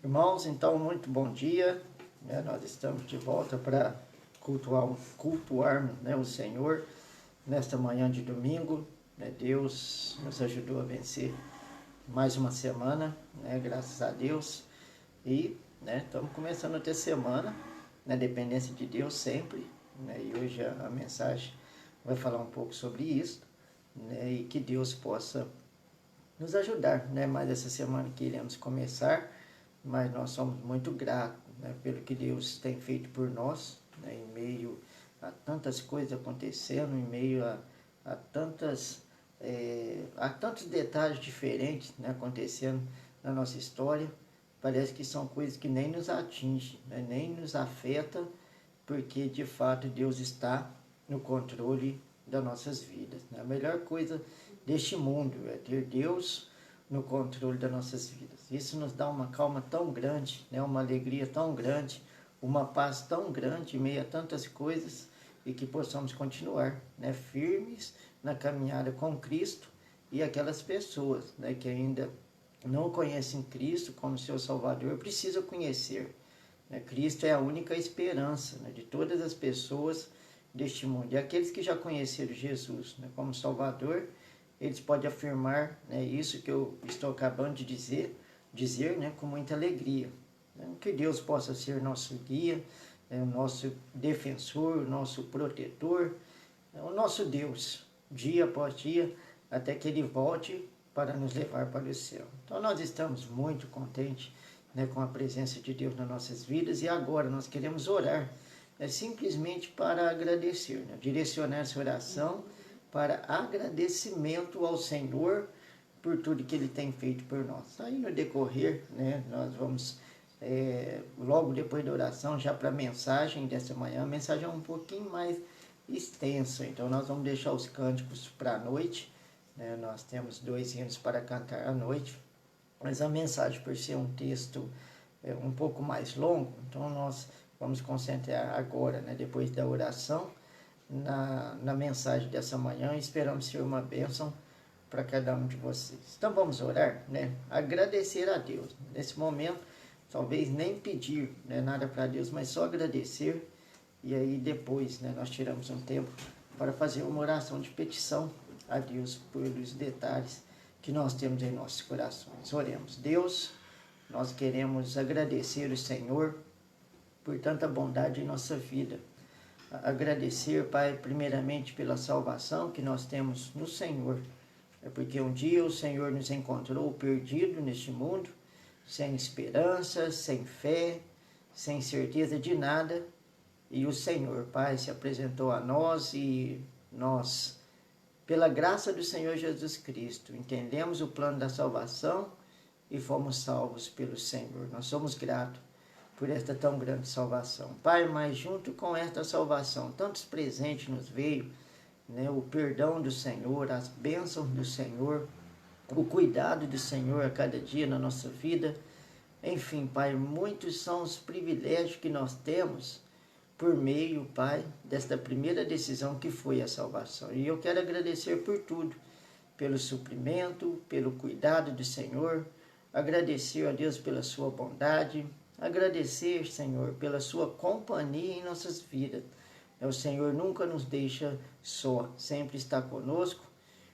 Irmãos, então, muito bom dia. Nós estamos de volta para cultuarmos, o Senhor nesta manhã de domingo. Deus nos ajudou a vencer mais uma semana, graças a Deus. E estamos começando a ter semana, na dependência de Deus sempre. E hoje a mensagem vai falar um pouco sobre isso. E que Deus possa nos ajudar, mais essa semana que iremos começar, mas nós somos muito gratos, pelo que Deus tem feito por nós, em meio a tantas coisas acontecendo, em meio a tantas há tantos detalhes diferentes, acontecendo na nossa história. Parece que são coisas que nem nos atingem, nem nos afetam, porque de fato Deus está no controle das nossas vidas. A melhor coisa deste mundo é ter Deus no controle das nossas vidas. Isso nos dá uma calma tão grande, uma alegria tão grande, uma paz tão grande em meio a tantas coisas, e que possamos continuar firmes na caminhada com Cristo. E aquelas pessoas que ainda não conhecem Cristo como seu Salvador precisam conhecer. Cristo é a única esperança de todas as pessoas deste mundo. E aqueles que já conheceram Jesus como Salvador, eles podem afirmar isso que eu estou acabando de dizer com muita alegria. Que Deus possa ser nosso guia, o nosso defensor, o nosso protetor, o nosso Deus, dia após dia, até que Ele volte para nos levar para o céu. Então nós estamos muito contentes com a presença de Deus nas nossas vidas, e agora nós queremos orar simplesmente para agradecer, direcionar essa oração para agradecimento ao Senhor por tudo que Ele tem feito por nós. Aí no decorrer, nós vamos, logo depois da oração, já para a mensagem dessa manhã. A mensagem é um pouquinho mais extensa, então nós vamos deixar os cânticos para a noite. Nós temos 2 hinos para cantar à noite, mas a mensagem, por ser um texto um pouco mais longo, então nós vamos concentrar agora, depois da oração, na mensagem dessa manhã. Esperamos ser uma bênção para cada um de vocês. Então vamos orar, agradecer a Deus. Nesse momento, talvez nem pedir nada para Deus, mas só agradecer. E aí depois nós tiramos um tempo para fazer uma oração de petição a Deus pelos detalhes que nós temos em nossos corações. Oremos. Deus, nós queremos agradecer o Senhor por tanta bondade em nossa vida. Agradecer, Pai, primeiramente pela salvação que nós temos no Senhor. Porque um dia o Senhor nos encontrou perdido neste mundo, sem esperança, sem fé, sem certeza de nada. E o Senhor, Pai, se apresentou a nós, e nós, pela graça do Senhor Jesus Cristo, entendemos o plano da salvação e fomos salvos pelo Senhor. Nós somos gratos por esta tão grande salvação. Pai, mas junto com esta salvação, tantos presentes nos veio, o perdão do Senhor, as bênçãos do Senhor, o cuidado do Senhor a cada dia na nossa vida. Enfim, Pai, muitos são os privilégios que nós temos por meio, Pai, desta primeira decisão que foi a salvação. E eu quero agradecer por tudo, pelo suprimento, pelo cuidado do Senhor, agradecer a Deus pela sua bondade, agradecer, Senhor, pela sua companhia em nossas vidas. O Senhor nunca nos deixa só, sempre está conosco,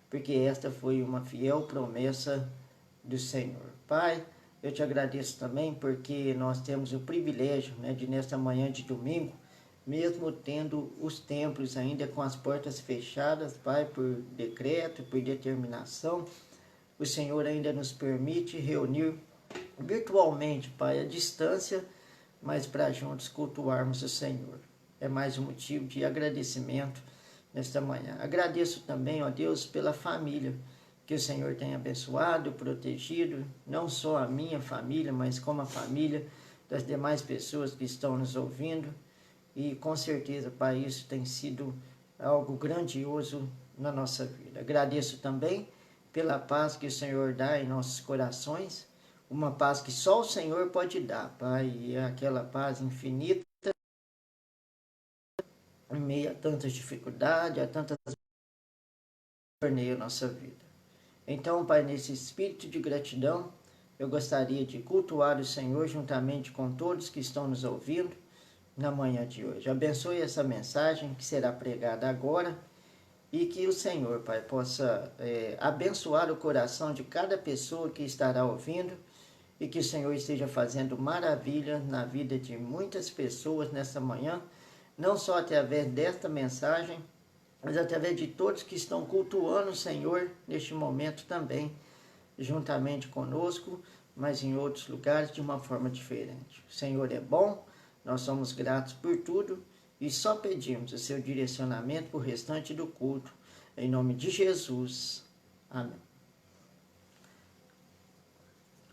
porque esta foi uma fiel promessa do Senhor. Pai, eu te agradeço também porque nós temos o privilégio de nesta manhã de domingo, mesmo tendo os templos ainda com as portas fechadas, Pai, por decreto, por determinação, o Senhor ainda nos permite reunir virtualmente, Pai, à distância, mas para juntos cultuarmos o Senhor. É mais um motivo de agradecimento nesta manhã. Agradeço também, ó Deus, pela família que o Senhor tem abençoado, protegido, não só a minha família, mas como a família das demais pessoas que estão nos ouvindo. E com certeza, Pai, isso tem sido algo grandioso na nossa vida. Agradeço também pela paz que o Senhor dá em nossos corações, uma paz que só o Senhor pode dar, Pai, e é aquela paz infinita em meio a tantas dificuldades, a tantas torneios na nossa vida. Então, Pai, nesse espírito de gratidão, eu gostaria de cultuar o Senhor juntamente com todos que estão nos ouvindo na manhã de hoje. Abençoe essa mensagem que será pregada agora e que o Senhor, Pai, possa abençoar o coração de cada pessoa que estará ouvindo e que o Senhor esteja fazendo maravilha na vida de muitas pessoas nessa manhã, não só através desta mensagem, mas através de todos que estão cultuando o Senhor neste momento também, juntamente conosco, mas em outros lugares de uma forma diferente. O Senhor é bom, nós somos gratos por tudo e só pedimos o seu direcionamento para o restante do culto. Em nome de Jesus. Amém.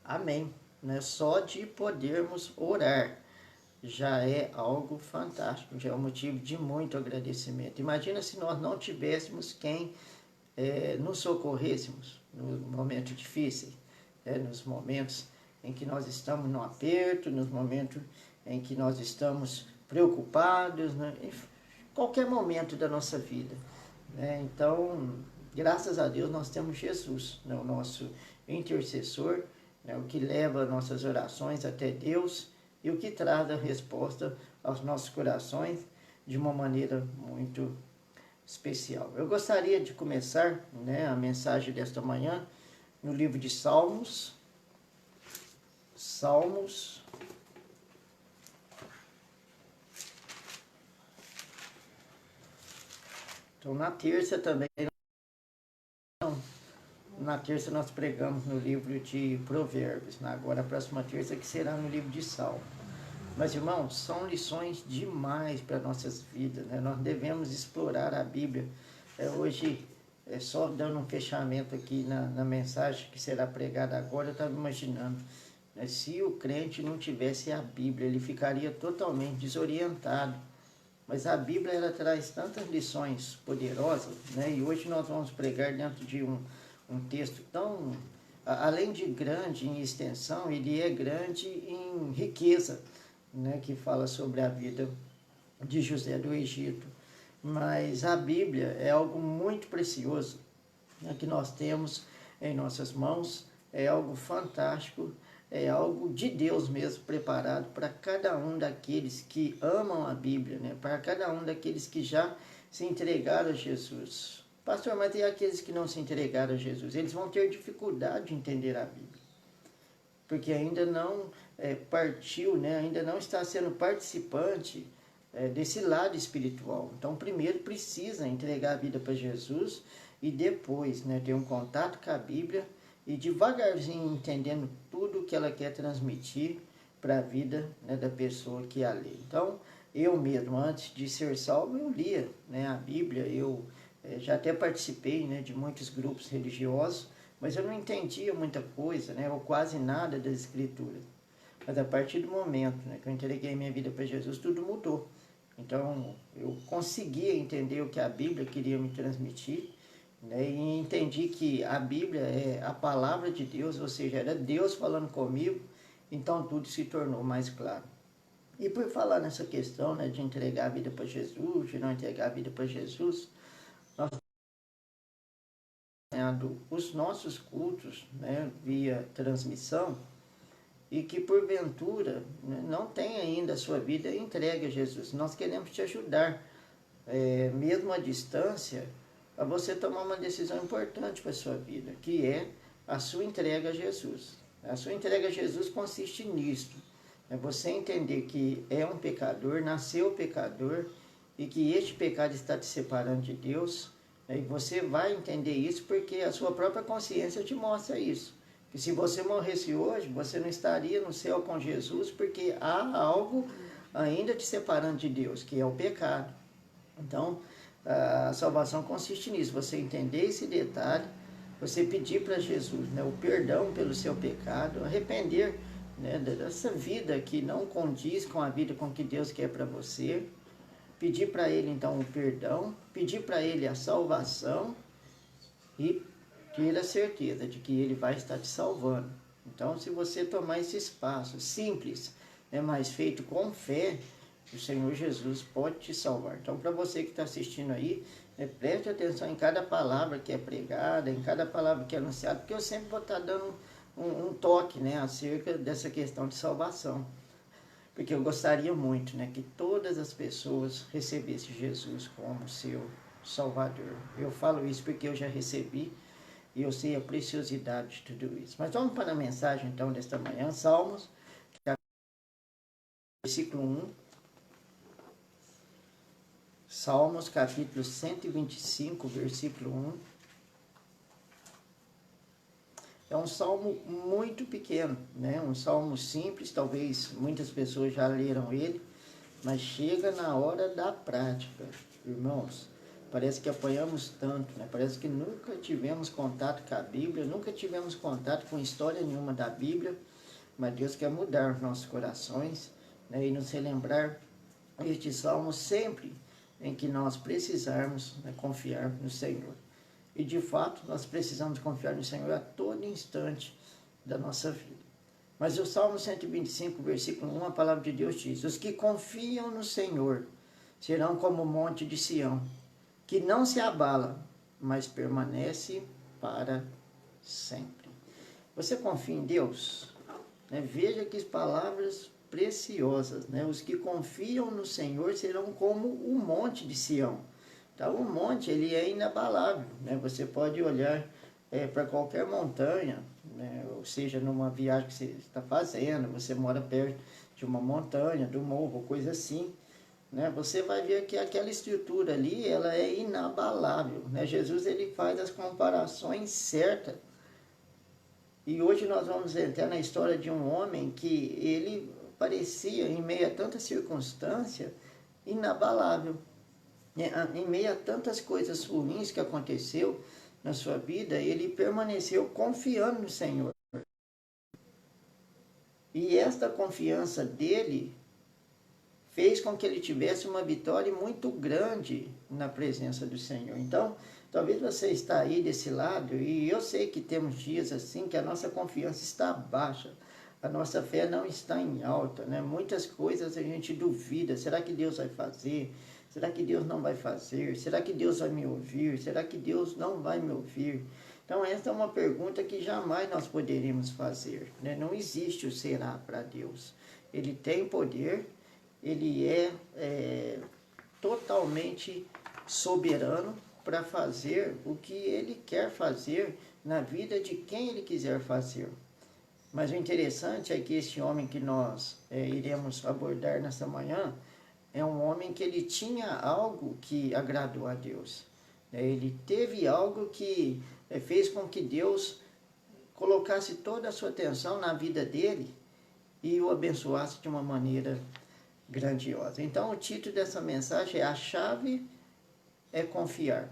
Amém. Né? Só de podermos orar já é algo fantástico, já é um motivo de muito agradecimento. Imagina se nós não tivéssemos quem nos socorrêssemos nos momentos difíceis, nos momentos em que nós estamos no aperto, nos momentos em que nós estamos preocupados, né? Em qualquer momento da nossa vida. Né? Então, graças a Deus, nós temos Jesus, né? O nosso intercessor, né? O que leva nossas orações até Deus e o que traz a resposta aos nossos corações de uma maneira muito especial. Eu gostaria de começar, né, a mensagem desta manhã no livro de Salmos. Então, na terça também, na terça nós pregamos no livro de Provérbios, né? Agora a próxima terça que será no livro de Salmos. Mas, irmãos, são lições demais para nossas vidas, né? Nós devemos explorar a Bíblia. Hoje, só dando um fechamento aqui na mensagem que será pregada agora, eu estava imaginando, né? Se o crente não tivesse a Bíblia, ele ficaria totalmente desorientado. Mas a Bíblia, ela traz tantas lições poderosas, né? E hoje nós vamos pregar dentro de um texto tão, além de grande em extensão, ele é grande em riqueza, né? Que fala sobre a vida de José do Egito. Mas a Bíblia é algo muito precioso, né? Que nós temos em nossas mãos, é algo fantástico, é algo de Deus mesmo, preparado para cada um daqueles que amam a Bíblia, né? Para cada um daqueles que já se entregaram a Jesus. Pastor, mas e aqueles que não se entregaram a Jesus? Eles vão ter dificuldade de entender a Bíblia, porque ainda não partiu, né? Ainda não está sendo participante desse lado espiritual. Então, primeiro precisa entregar a vida para Jesus e depois, né, ter um contato com a Bíblia e devagarzinho entendendo tudo que ela quer transmitir para a vida, né, da pessoa que a lê. Então, eu mesmo, antes de ser salvo, eu lia, né, a Bíblia, eu já até participei, né, de muitos grupos religiosos, mas eu não entendia muita coisa, né, ou quase nada das Escrituras. Mas a partir do momento, né, que eu entreguei minha vida para Jesus, tudo mudou. Então, eu conseguia entender o que a Bíblia queria me transmitir, né, e entendi que a Bíblia é a palavra de Deus, ou seja, era Deus falando comigo, então tudo se tornou mais claro. E por falar nessa questão, né, de entregar a vida para Jesus, de não entregar a vida para Jesus, nós temos os nossos cultos, né, via transmissão, e que porventura, né, não tem ainda a sua vida entregue a Jesus. Nós queremos te ajudar, mesmo à distância, a você tomar uma decisão importante para a sua vida, que é a sua entrega a Jesus. A sua entrega a Jesus consiste nisto, é você entender que é um pecador, nasceu pecador, e que este pecado está te separando de Deus, e você vai entender isso porque a sua própria consciência te mostra isso. Que se você morresse hoje, você não estaria no céu com Jesus, porque há algo ainda te separando de Deus, que é o pecado. Então, a salvação consiste nisso, você entender esse detalhe, você pedir para Jesus, né, o perdão pelo seu pecado, arrepender, né, dessa vida que não condiz com a vida com que Deus quer para você, pedir para Ele então o perdão, pedir para Ele a salvação e ter a certeza de que Ele vai estar te salvando. Então, se você tomar esse espaço simples, mas feito com fé, o Senhor Jesus pode te salvar. Então, para você que está assistindo aí, preste atenção em cada palavra que é pregada, em cada palavra que é anunciada, porque eu sempre vou estar dando um toque, né, acerca dessa questão de salvação. Porque eu gostaria muito, né, que todas as pessoas recebessem Jesus como seu Salvador. Eu falo isso porque eu já recebi e eu sei a preciosidade de tudo isso. Mas vamos para a mensagem então desta manhã, Salmos, versículo 1. Salmos capítulo 125, versículo 1. É um salmo muito pequeno, né? Um salmo simples, talvez muitas pessoas já leram ele, mas chega na hora da prática, irmãos. Parece que apanhamos tanto, né? Parece que nunca tivemos contato com a Bíblia, nunca tivemos contato com história nenhuma da Bíblia, mas Deus quer mudar os nossos corações, né? E nos relembrar este salmo sempre em que nós precisarmos, né, confiar no Senhor. E de fato, nós precisamos confiar no Senhor a todo instante da nossa vida. Mas o Salmo 125, versículo 1, a palavra de Deus diz: os que confiam no Senhor serão como o monte de Sião, que não se abala, mas permanece para sempre. Você confia em Deus? Veja que palavras preciosas, né? Os que confiam no Senhor serão como o monte de Sião. Então, o monte, ele é inabalável, né? Você pode olhar para qualquer montanha, né? Ou seja, numa viagem que você está fazendo, você mora perto de uma montanha, do morro, coisa assim, né? Você vai ver que aquela estrutura ali, ela é inabalável, né? Jesus, ele faz as comparações certas. E hoje nós vamos entrar na história de um homem que ele parecia, em meio a tanta circunstância, inabalável. Em meio a tantas coisas ruins que aconteceu na sua vida, ele permaneceu confiando no Senhor. E esta confiança dele fez com que ele tivesse uma vitória muito grande na presença do Senhor. Então, talvez você está aí desse lado, e eu sei que temos dias assim que a nossa confiança está baixa, a nossa fé não está em alta, né? Muitas coisas a gente duvida, será que Deus vai fazer? Será que Deus não vai fazer? Será que Deus vai me ouvir? Será que Deus não vai me ouvir? Então, essa é uma pergunta que jamais nós poderíamos fazer, né? Não existe o será para Deus. Ele tem poder, ele é totalmente soberano para fazer o que ele quer fazer na vida de quem ele quiser fazer. Mas o interessante é que esse homem que nós iremos abordar nessa manhã é um homem que ele tinha algo que agradou a Deus. Ele teve algo que fez com que Deus colocasse toda a sua atenção na vida dele e o abençoasse de uma maneira grandiosa. Então, o título dessa mensagem é: a chave é confiar.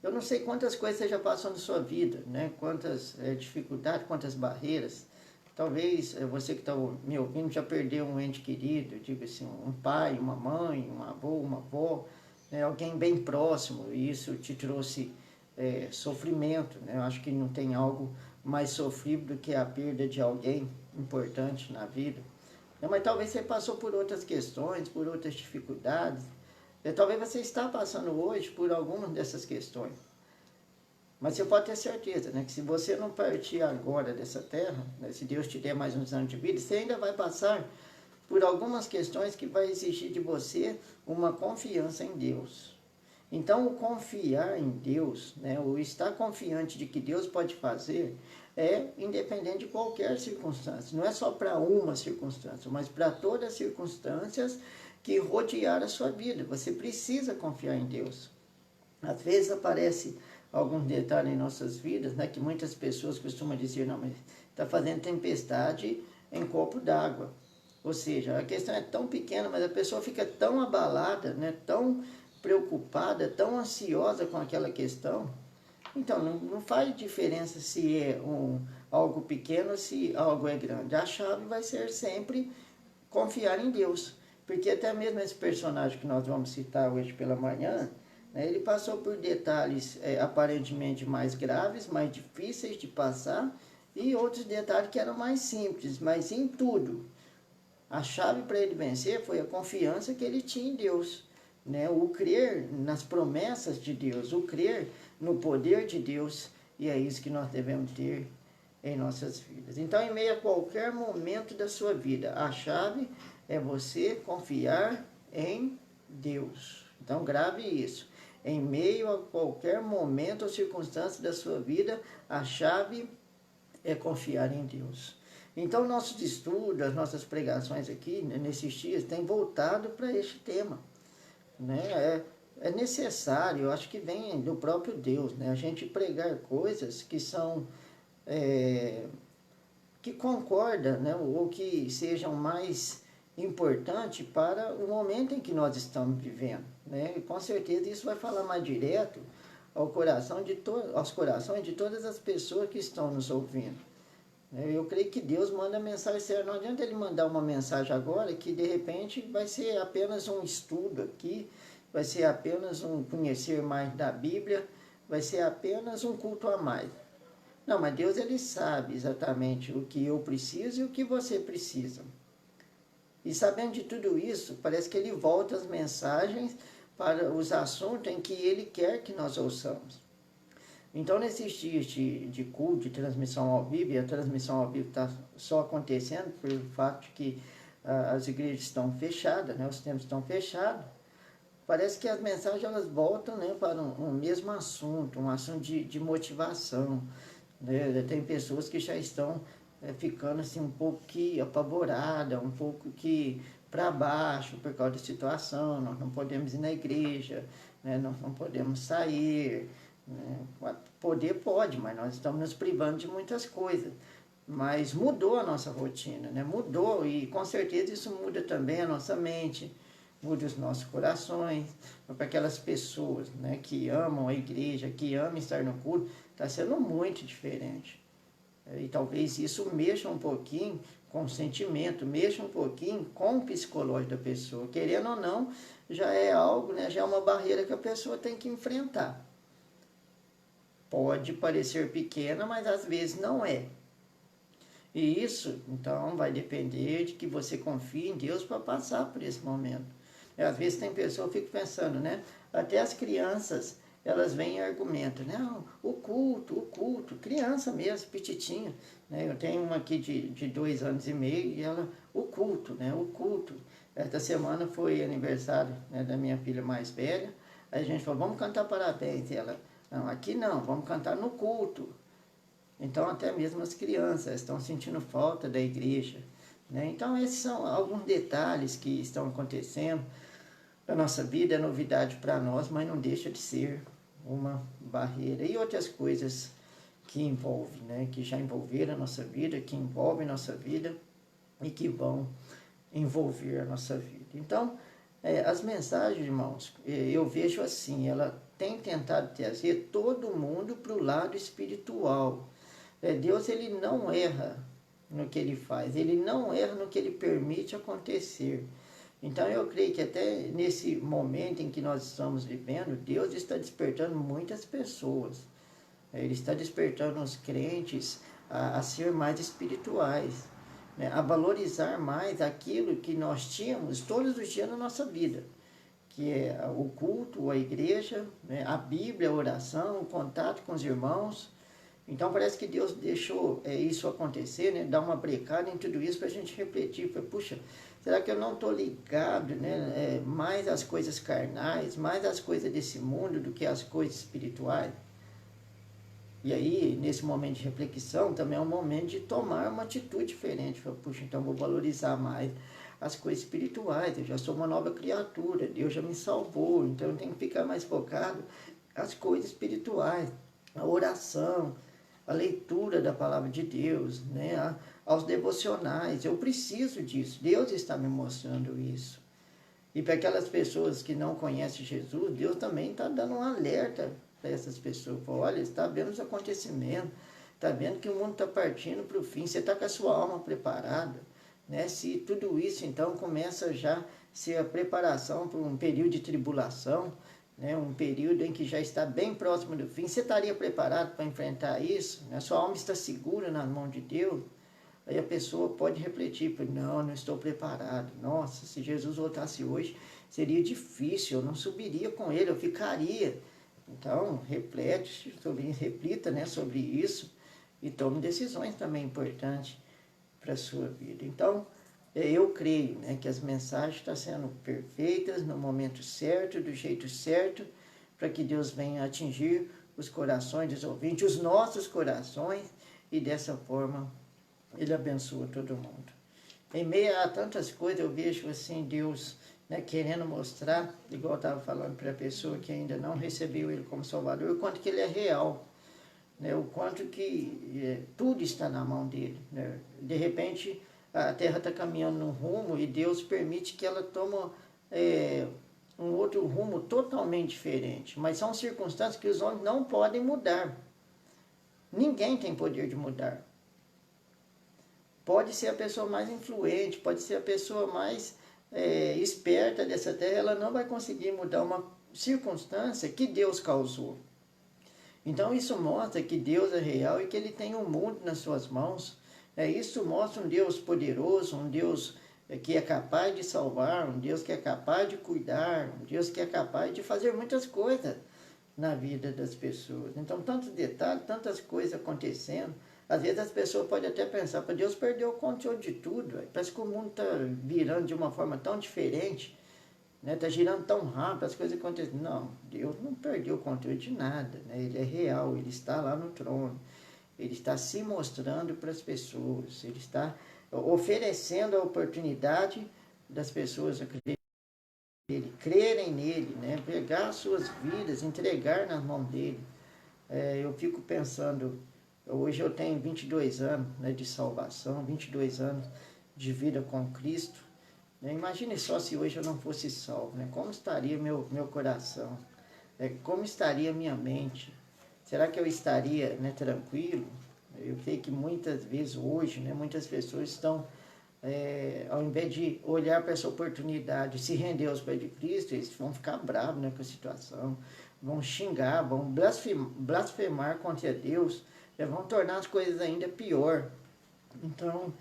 Eu não sei quantas coisas você já passou na sua vida, né? Quantas dificuldades, quantas barreiras. Talvez você que está me ouvindo já perdeu um ente querido, digo assim, um pai, uma mãe, um avô, uma avó, né? Alguém bem próximo, e isso te trouxe sofrimento, né? Eu acho que não tem algo mais sofrível do que a perda de alguém importante na vida. Mas talvez você passou por outras questões, por outras dificuldades. Talvez você está passando hoje por algumas dessas questões. Mas você pode ter certeza, né, que se você não partir agora dessa terra, né, se Deus te der mais uns anos de vida, você ainda vai passar por algumas questões que vai exigir de você uma confiança em Deus. Então, o confiar em Deus, né, o estar confiante de que Deus pode fazer, é independente de qualquer circunstância. Não é só para uma circunstância, mas para todas as circunstâncias que rodear a sua vida. Você precisa confiar em Deus. Às vezes aparece alguns detalhes em nossas vidas, né, que muitas pessoas costumam dizer: não, mas está fazendo tempestade em copo d'água. Ou seja, a questão é tão pequena, mas a pessoa fica tão abalada, né, tão preocupada, tão ansiosa com aquela questão. Então, não faz diferença se é algo pequeno ou se algo é grande. A chave vai ser sempre confiar em Deus. Porque até mesmo esse personagem que nós vamos citar hoje pela manhã, né, ele passou por detalhes aparentemente mais graves, mais difíceis de passar, e outros detalhes que eram mais simples, mas em tudo, a chave para ele vencer foi a confiança que ele tinha em Deus, né? O crer nas promessas de Deus, o crer no poder de Deus, e é isso que nós devemos ter em nossas vidas. Então, em meio a qualquer momento da sua vida, a chave é você confiar em Deus. Então, grave isso. Em meio a qualquer momento ou circunstância da sua vida, a chave é confiar em Deus. Então, nossos estudos, as nossas pregações aqui, nesses dias, têm voltado para este tema. Né? É necessário, eu acho que vem do próprio Deus, né? A gente pregar coisas que são que concorda, né, ou que sejam mais importantes para o momento em que nós estamos vivendo, né? E com certeza isso vai falar mais direto aos corações de todas as pessoas que estão nos ouvindo. Eu creio que Deus manda mensagem séria. Não adianta ele mandar uma mensagem agora que de repente vai ser apenas um estudo aqui, vai ser apenas um conhecer mais da Bíblia, vai ser apenas um culto a mais. Não, mas Deus ele sabe exatamente o que eu preciso e o que você precisa. E sabendo de tudo isso, parece que ele volta as mensagens para os assuntos em que ele quer que nós ouçamos. Então, nesses dias de culto, de transmissão ao vivo, e a transmissão ao vivo está só acontecendo pelo fato de que as igrejas estão fechadas, né, os templos estão fechados, parece que as mensagens elas voltam, né, para um mesmo assunto, um assunto de motivação. Né? Tem pessoas que já estão ficando assim, um pouco que apavorada, um pouco que para baixo por causa da situação, nós não podemos ir na igreja, né? Nós não podemos sair, né? Poder pode, mas nós estamos nos privando de muitas coisas. Mas mudou a nossa rotina, né? Mudou e com certeza isso muda também a nossa mente, muda os nossos corações. Para aquelas pessoas, né, que amam a igreja, que amam estar no culto, está sendo muito diferente. E talvez isso mexa um pouquinho com o sentimento, mexa um pouquinho com o psicológico da pessoa. Querendo ou não, já é algo, né, já é uma barreira que a pessoa tem que enfrentar. Pode parecer pequena, mas às vezes não é. E isso, então, vai depender de que você confie em Deus para passar por esse momento. Às vezes tem pessoa que fica pensando, né? Até as crianças, elas vêm e argumentam, não, o culto, criança mesmo, petitinha. Né? Eu tenho uma aqui de 2 anos e meio e ela, o culto, né? O culto. Esta semana foi aniversário, né, da minha filha mais velha. Aí a gente falou, vamos cantar parabéns. E ela, não, aqui não, vamos cantar no culto. Então, até mesmo as crianças estão sentindo falta da igreja. Né? Então, esses são alguns detalhes que estão acontecendo na nossa vida. É novidade para nós, mas não deixa de ser uma barreira. E outras coisas que envolvem, né? Que já envolveram a nossa vida, que envolvem a nossa vida e que vão envolver a nossa vida. Então, as mensagens, irmãos, eu vejo assim, ela tem tentado trazer todo mundo para o lado espiritual. Deus ele não erra no que ele faz, ele não erra no que ele permite acontecer. Então eu creio que até nesse momento em que nós estamos vivendo, Deus está despertando muitas pessoas. Ele está despertando os crentes a ser mais espirituais, né? A valorizar mais aquilo que nós tínhamos todos os dias na nossa vida, que é o culto, a igreja, né? A Bíblia, a oração, o contato com os irmãos. Então parece que Deus deixou isso acontecer, né? Dar uma brecada em tudo isso para a gente refletir. Puxa, será que eu não estou ligado, né? Mais às coisas carnais, mais às coisas desse mundo do que às coisas espirituais? E aí, nesse momento de reflexão, também é um momento de tomar uma atitude diferente. Puxa, então vou valorizar mais as coisas espirituais. Eu já sou uma nova criatura, Deus já me salvou, então eu tenho que ficar mais focado nas coisas espirituais, a oração, a leitura da palavra de Deus, né? Aos devocionais. Eu preciso disso. Deus está me mostrando isso. E para aquelas pessoas que não conhecem Jesus, Deus também está dando um alerta para essas pessoas. Olha, está vendo os acontecimentos, está vendo que o mundo está partindo para o fim. Você está com a sua alma preparada. Né? Se tudo isso, então, começa já a ser a preparação para um período de tribulação, né, um período em que já está bem próximo do fim, você estaria preparado para enfrentar isso? A sua alma está segura na mão de Deus? Aí a pessoa pode refletir, não estou preparado. Nossa, se Jesus voltasse hoje, seria difícil, eu não subiria com ele, eu ficaria. Então, reflita, né, sobre isso e tome decisões também importantes para a sua vida. Então, eu creio, né, que as mensagens estão sendo perfeitas, no momento certo, do jeito certo, para que Deus venha atingir os corações dos ouvintes, os nossos corações, e dessa forma Ele abençoa todo mundo. Em meio a tantas coisas, eu vejo assim Deus, né, querendo mostrar, igual eu estava falando para a pessoa que ainda não recebeu Ele como Salvador, o quanto que Ele é real, né, o quanto que tudo está na mão dele. Né? De repente, a Terra está caminhando num rumo e Deus permite que ela tome um outro rumo totalmente diferente. Mas são circunstâncias que os homens não podem mudar. Ninguém tem poder de mudar. Pode ser a pessoa mais influente, pode ser a pessoa mais esperta dessa terra, ela não vai conseguir mudar uma circunstância que Deus causou. Então isso mostra que Deus é real e que Ele tem o mundo nas suas mãos. Isso mostra um Deus poderoso, um Deus que é capaz de salvar, um Deus que é capaz de cuidar, um Deus que é capaz de fazer muitas coisas na vida das pessoas. Então, tantos detalhes, tantas coisas acontecendo. Às vezes as pessoas podem até pensar, para Deus perdeu o controle de tudo. Parece que o mundo está virando de uma forma tão diferente, né? Está girando tão rápido, as coisas acontecem. Não, Deus não perdeu o controle de nada. Né? Ele é real, Ele está lá no trono. Ele está se mostrando para as pessoas. Ele está oferecendo a oportunidade das pessoas acreditarem nele, crerem nele, né? Pegar suas vidas, entregar nas mãos dele. Eu fico pensando, hoje eu tenho 22 anos, né, de salvação, 22 anos de vida com Cristo. Né? Imagine só se hoje eu não fosse salvo, né? Como estaria meu coração? Como estaria minha mente? Será que eu estaria, né, tranquilo? Eu sei que muitas vezes hoje, né, muitas pessoas estão, ao invés de olhar para essa oportunidade, se render aos pés de Cristo, eles vão ficar bravos, né, com a situação, vão xingar, vão blasfemar contra Deus, vão tornar as coisas ainda pior. Então,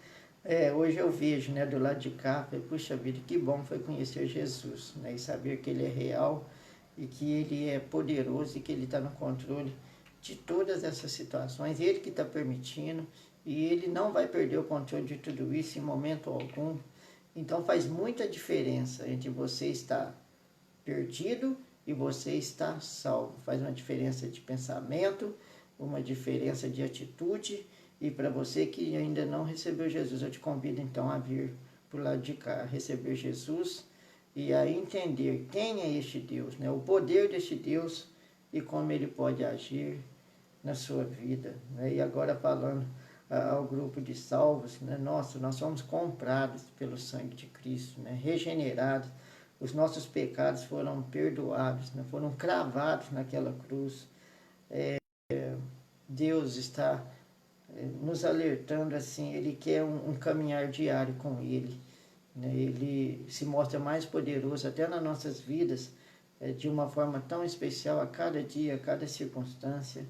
hoje eu vejo, né, do lado de cá, puxa vida, que bom foi conhecer Jesus, né, e saber que Ele é real e que Ele é poderoso e que Ele está no controle de todas essas situações, Ele que está permitindo, e Ele não vai perder o controle de tudo isso em momento algum. Então faz muita diferença entre você estar perdido e você estar salvo. Faz uma diferença de pensamento, uma diferença de atitude. E para você que ainda não recebeu Jesus, eu te convido então a vir para o lado de cá, receber Jesus e a entender quem é este Deus, né? O poder deste Deus e como Ele pode agir na sua vida. Né? E agora falando ao grupo de salvos, né? Nossa, nós somos comprados pelo sangue de Cristo, né? Regenerados, os nossos pecados foram perdoados, né? Foram cravados naquela cruz. Deus está nos alertando assim, Ele quer um caminhar diário com Ele. Né? Ele se mostra mais poderoso até nas nossas vidas, de uma forma tão especial a cada dia, a cada circunstância.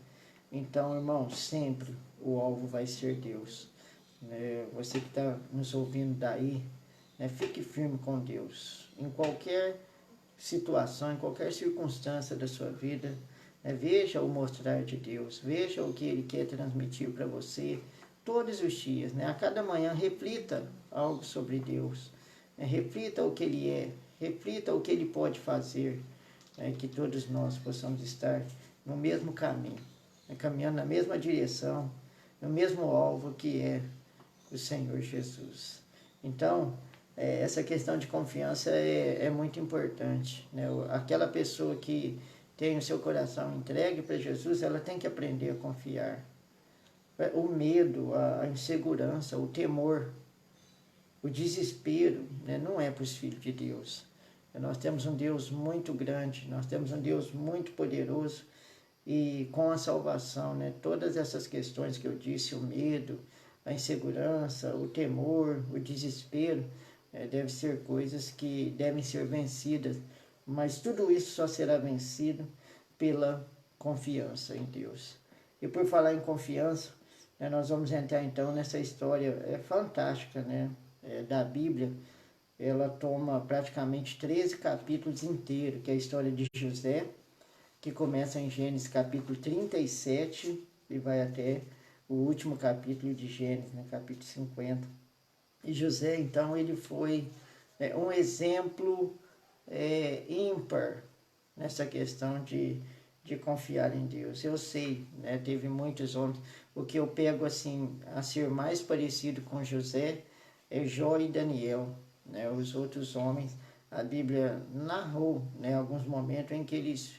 Então, irmão, sempre o alvo vai ser Deus. Né? Você que está nos ouvindo daí, né? Fique firme com Deus. Em qualquer situação, em qualquer circunstância da sua vida, né? Veja o mostrar de Deus, veja o que Ele quer transmitir para você todos os dias. Né? A cada manhã, reflita algo sobre Deus. Né? Reflita o que Ele é, reflita o que Ele pode fazer, né? Que todos nós possamos estar no mesmo caminho, né? Caminhando na mesma direção, no mesmo alvo que é o Senhor Jesus. Então, essa questão de confiança é muito importante. Né? Aquela pessoa que tem o seu coração entregue para Jesus, ela tem que aprender a confiar. O medo, a insegurança, o temor, o desespero, né? Não é para os filhos de Deus. Nós temos um Deus muito grande, nós temos um Deus muito poderoso, e com a salvação, né, todas essas questões que eu disse, o medo, a insegurança, o temor, o desespero, devem ser coisas que devem ser vencidas, mas tudo isso só será vencido pela confiança em Deus. E por falar em confiança, né, nós vamos entrar então nessa história fantástica, né, da Bíblia. Ela toma praticamente 13 capítulos inteiros, que é a história de José, que começa em Gênesis capítulo 37 e vai até o último capítulo de Gênesis, né, capítulo 50. E José, então, ele foi um exemplo ímpar nessa questão de confiar em Deus. Eu sei, né, teve muitos homens. O que eu pego assim a ser mais parecido com José é Jó e Daniel, né? Os outros homens, a Bíblia narrou, né, alguns momentos em que eles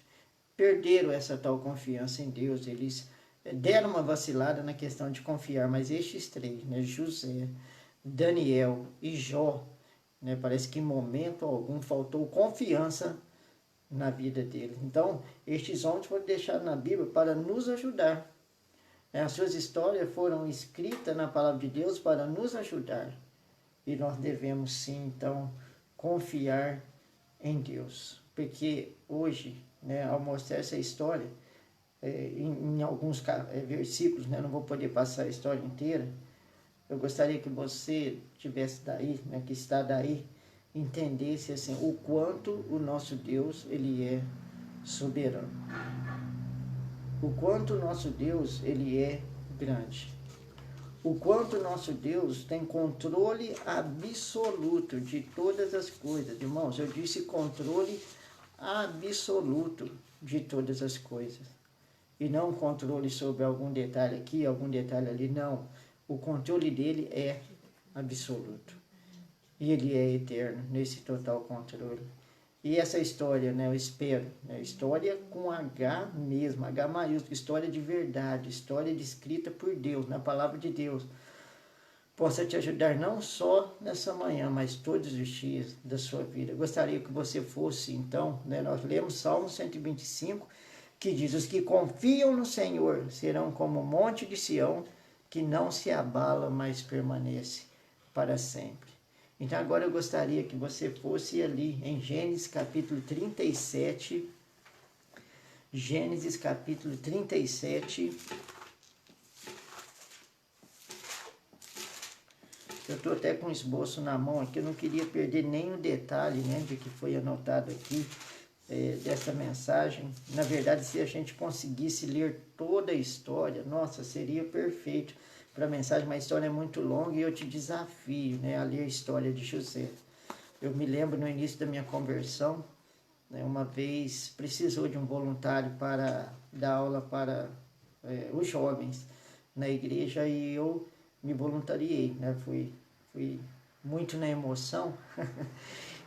perderam essa tal confiança em Deus. Eles deram uma vacilada na questão de confiar, mas estes três, né, José, Daniel e Jó, né, parece que em momento algum faltou confiança na vida deles. Então, estes homens foram deixados na Bíblia para nos ajudar. As suas histórias foram escritas na palavra de Deus para nos ajudar. E nós devemos sim, então, confiar em Deus. Porque hoje, né, ao mostrar essa história, em alguns versículos, né, não vou poder passar a história inteira, eu gostaria que você tivesse daí, né, que está daí, entendesse assim, o quanto o nosso Deus ele é soberano. O quanto o nosso Deus ele é grande. O quanto o nosso Deus tem controle absoluto de todas as coisas. Irmãos, eu disse controle absoluto de todas as coisas. E não controle sobre algum detalhe aqui, algum detalhe ali, não. O controle dele é absoluto. E ele é eterno nesse total controle. E essa história, né, eu espero, né, história com H mesmo, H maiúsculo, história de verdade, história escrita por Deus, na palavra de Deus, possa te ajudar não só nessa manhã, mas todos os dias da sua vida. Eu gostaria que você fosse, então, né, nós lemos Salmo 125, que diz: os que confiam no Senhor serão como o monte de Sião, que não se abala, mas permanece para sempre. Então agora eu gostaria que você fosse ali em Gênesis capítulo 37. Gênesis capítulo 37. Eu estou até com o esboço na mão aqui, eu não queria perder nenhum detalhe, né, de que foi anotado aqui dessa mensagem. Na verdade, se a gente conseguisse ler toda a história, nossa, seria perfeito para a mensagem, mas a história é muito longa e eu te desafio, né, a ler a história de José. Eu me lembro no início da minha conversão, né, uma vez precisou de um voluntário para dar aula para os jovens na igreja e eu me voluntariei, né, fui muito na emoção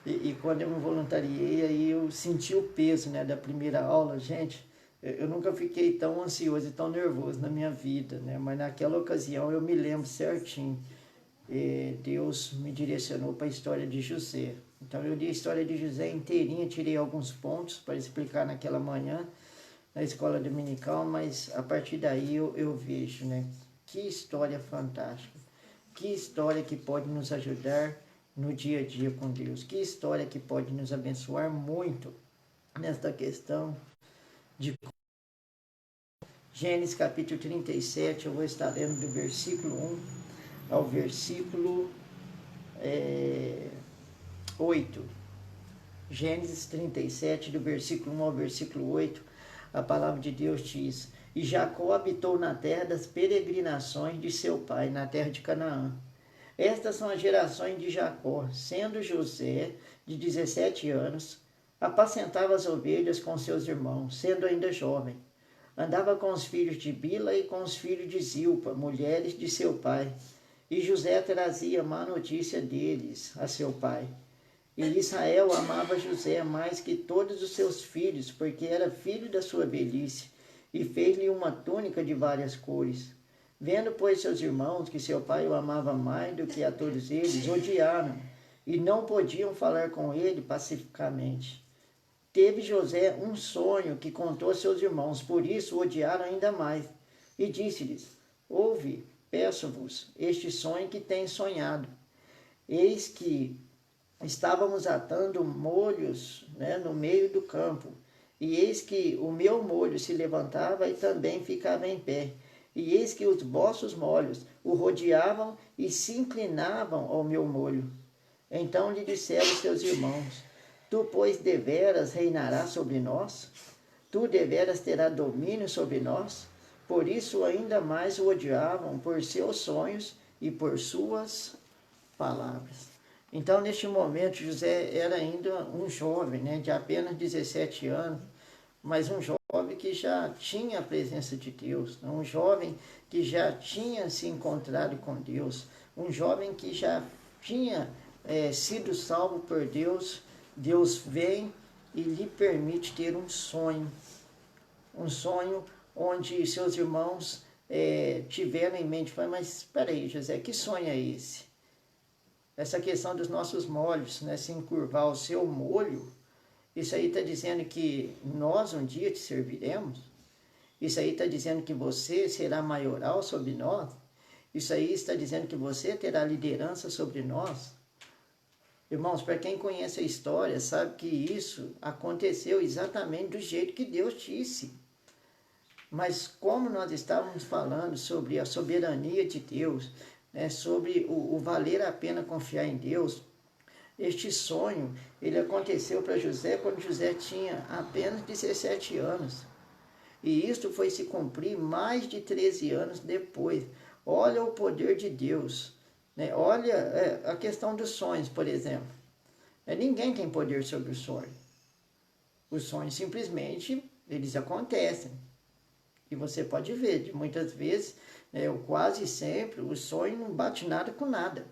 e quando eu me voluntariei, aí eu senti o peso, né, da primeira aula. Gente, eu nunca fiquei tão ansioso e tão nervoso na minha vida, né? Mas naquela ocasião eu me lembro certinho. Deus me direcionou para a história de José. Então eu li a história de José inteirinha, tirei alguns pontos para explicar naquela manhã na escola dominical, mas a partir daí eu vejo, né? Que história fantástica. Que história que pode nos ajudar no dia a dia com Deus. Que história que pode nos abençoar muito nesta questão de Gênesis capítulo 37, eu vou estar lendo do versículo 1 ao versículo 8. Gênesis 37, do versículo 1 ao versículo 8, a palavra de Deus diz: e Jacó habitou na terra das peregrinações de seu pai, na terra de Canaã. Estas são as gerações de Jacó, sendo José de 17 anos, apacentava as ovelhas com seus irmãos, sendo ainda jovem. Andava com os filhos de Bila e com os filhos de Zilpa, mulheres de seu pai. E José trazia má notícia deles a seu pai. E Israel amava José mais que todos os seus filhos, porque era filho da sua velhice, e fez-lhe uma túnica de várias cores. Vendo, pois, seus irmãos que seu pai o amava mais do que a todos eles, odiaram, e não podiam falar com ele pacificamente. Teve José um sonho que contou a seus irmãos, por isso o odiaram ainda mais. E disse-lhes: ouve, peço-vos, este sonho que tenho sonhado. Eis que estávamos atando molhos, né, no meio do campo, e eis que o meu molho se levantava e também ficava em pé. E eis que os vossos molhos o rodeavam e se inclinavam ao meu molho. Então lhe disseram seus irmãos: tu, pois, deveras reinarás sobre nós? Tu deveras terás domínio sobre nós? Por isso ainda mais o odiavam por seus sonhos e por suas palavras. Então, neste momento, José era ainda um jovem, né, de apenas 17 anos, mas um jovem que já tinha a presença de Deus, um jovem que já tinha se encontrado com Deus, um jovem que já tinha sido salvo por Deus. Deus vem e lhe permite ter um sonho onde seus irmãos tiveram em mente, mas espera aí, José, que sonho é esse? Essa questão dos nossos molhos, né, se encurvar o seu molho, isso aí está dizendo que nós um dia te serviremos? Isso aí está dizendo que você será maioral sobre nós? Isso aí está dizendo que você terá liderança sobre nós? Irmãos, para quem conhece a história, sabe que isso aconteceu exatamente do jeito que Deus disse. Mas como nós estávamos falando sobre a soberania de Deus, né, sobre o valer a pena confiar em Deus, este sonho, ele aconteceu para José quando José tinha apenas 17 anos. E isto foi se cumprir mais de 13 anos depois. Olha o poder de Deus. Né? Olha a questão dos sonhos, por exemplo. Ninguém tem poder sobre o sonho. Os sonhos simplesmente, eles acontecem. E você pode ver, de muitas vezes, ou quase sempre, o sonho não bate nada com nada.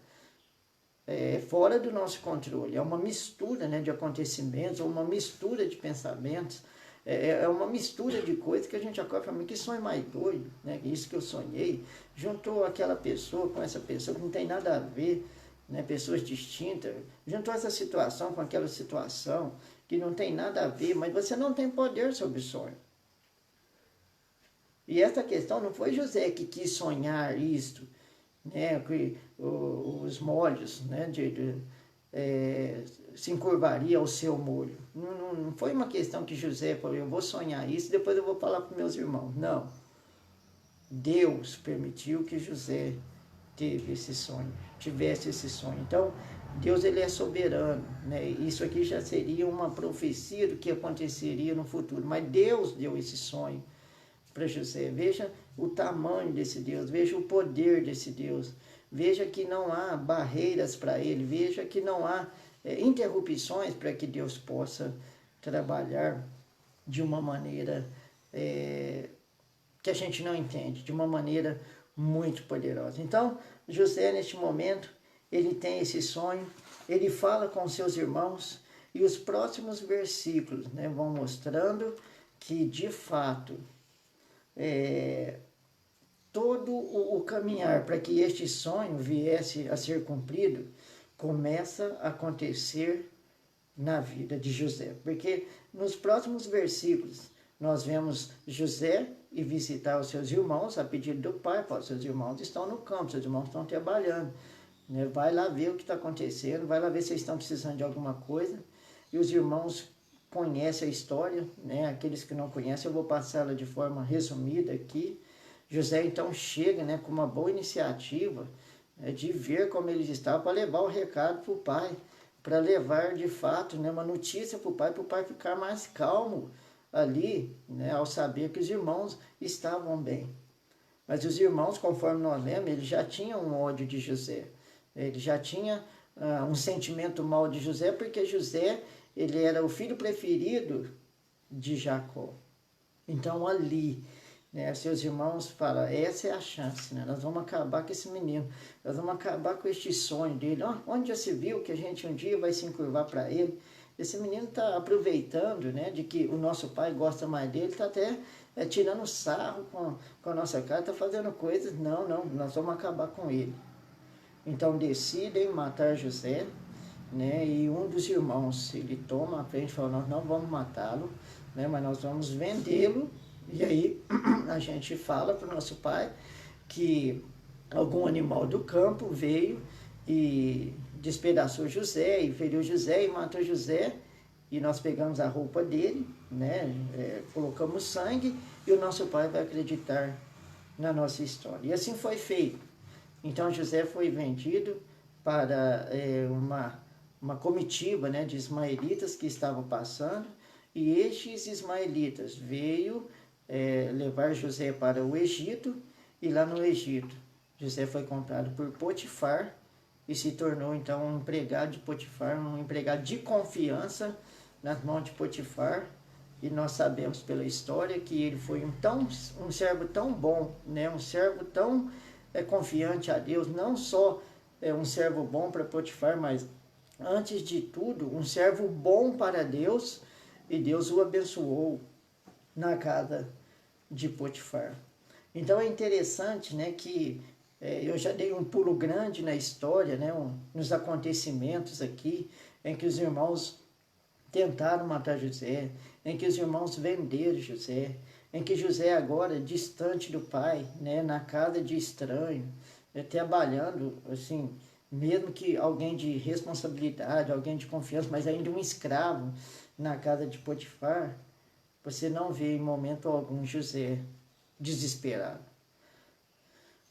É fora do nosso controle. É uma mistura, né, de acontecimentos, ou uma mistura de pensamentos. É uma mistura de coisas que a gente acorda e fala, que sonho mais doido, né? Isso que eu sonhei. Juntou aquela pessoa com essa pessoa que não tem nada a ver, né? Pessoas distintas. Juntou essa situação com aquela situação que não tem nada a ver, mas você não tem poder sobre o sonho. E essa questão não foi José que quis sonhar isto, né, que os molhos, né, se encurvaria ao seu molho. Não foi uma questão que José falou, eu vou sonhar isso, depois eu vou falar para meus irmãos. Não. Deus permitiu que José tivesse esse sonho. Então, Deus, ele é soberano, né? Isso aqui já seria uma profecia do que aconteceria no futuro, mas Deus deu esse sonho para José. Veja o tamanho desse Deus, veja o poder desse Deus, veja que não há barreiras para ele, veja que não há interrupções para que Deus possa trabalhar de uma maneira que a gente não entende, de uma maneira muito poderosa. Então, José, neste momento, ele tem esse sonho, ele fala com seus irmãos, e os próximos versículos, né, vão mostrando que, de fato, todo o caminhar para que este sonho viesse a ser cumprido começa a acontecer na vida de José. Porque nos próximos versículos nós vemos José ir visitar os seus irmãos a pedido do pai. Os seus irmãos estão no campo, seus irmãos estão trabalhando. Né? Vai lá ver o que está acontecendo, vai lá ver se eles estão precisando de alguma coisa. E os irmãos conhece a história, né? Aqueles que não conhecem, eu vou passá-la de forma resumida aqui. José então chega, né, com uma boa iniciativa, de ver como eles estavam, para levar o recado para o pai, para levar de fato, né, uma notícia para o pai ficar mais calmo ali, né, ao saber que os irmãos estavam bem. Mas os irmãos, conforme nós lemos, eles já tinham um ódio de José, ele já tinha um sentimento mal de José, porque José, ele era o filho preferido de Jacó. Então ali, né, seus irmãos falam, essa é a chance, né? Nós vamos acabar com esse menino, nós vamos acabar com este sonho dele. Onde já se viu que a gente um dia vai se encurvar para ele? Esse menino está aproveitando, né, de que o nosso pai gosta mais dele, está até tirando sarro com a nossa cara, está fazendo coisas. Não, nós vamos acabar com ele. Então decidem matar José, né? E um dos irmãos, ele toma a frente e fala, nós não vamos matá-lo, né? Mas nós vamos vendê-lo. E aí a gente fala para o nosso pai que algum animal do campo veio e despedaçou José, e feriu José e matou José. E nós pegamos a roupa dele, né? Colocamos sangue, e o nosso pai vai acreditar na nossa história. E assim foi feito. Então José foi vendido para uma comitiva, né, de ismaelitas que estavam passando, e estes ismaelitas veio levar José para o Egito, e lá no Egito José foi comprado por Potifar e se tornou então um empregado de Potifar, um empregado de confiança nas mãos de Potifar. E nós sabemos pela história que ele foi um servo tão bom, né? Um servo tão confiante a Deus, não só um servo bom para Potifar, mas antes de tudo, um servo bom para Deus, e Deus o abençoou na casa de Potifar. Então é interessante, né, que eu já dei um pulo grande na história, né, nos acontecimentos aqui, em que os irmãos tentaram matar José, em que os irmãos venderam José, em que José agora, distante do pai, né, na casa de estranho, trabalhando, assim, mesmo que alguém de responsabilidade, alguém de confiança, mas ainda um escravo na casa de Potifar, você não vê em momento algum José desesperado.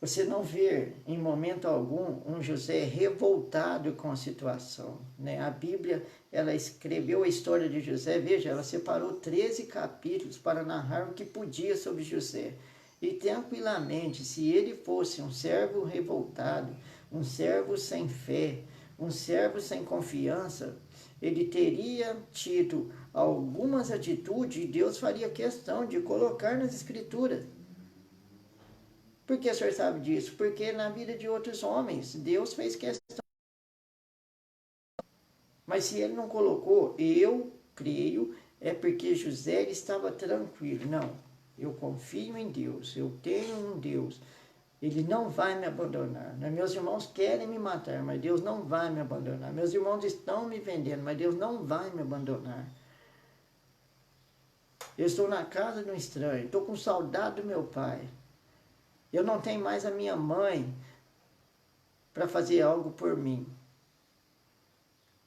Você não vê em momento algum um José revoltado com a situação, né? A Bíblia, ela escreveu a história de José, veja, ela separou 13 capítulos para narrar o que podia sobre José. E tranquilamente, se ele fosse um servo revoltado, um servo sem fé, um servo sem confiança, ele teria tido algumas atitudes e Deus faria questão de colocar nas Escrituras. Por que o senhor sabe disso? Porque na vida de outros homens, Deus fez questão. Mas se ele não colocou, eu creio, é porque José estava tranquilo. Não, eu confio em Deus, eu tenho um Deus. Ele não vai me abandonar. Meus irmãos querem me matar, mas Deus não vai me abandonar. Meus irmãos estão me vendendo, mas Deus não vai me abandonar. Eu estou na casa de um estranho, estou com saudade do meu pai. Eu não tenho mais a minha mãe para fazer algo por mim.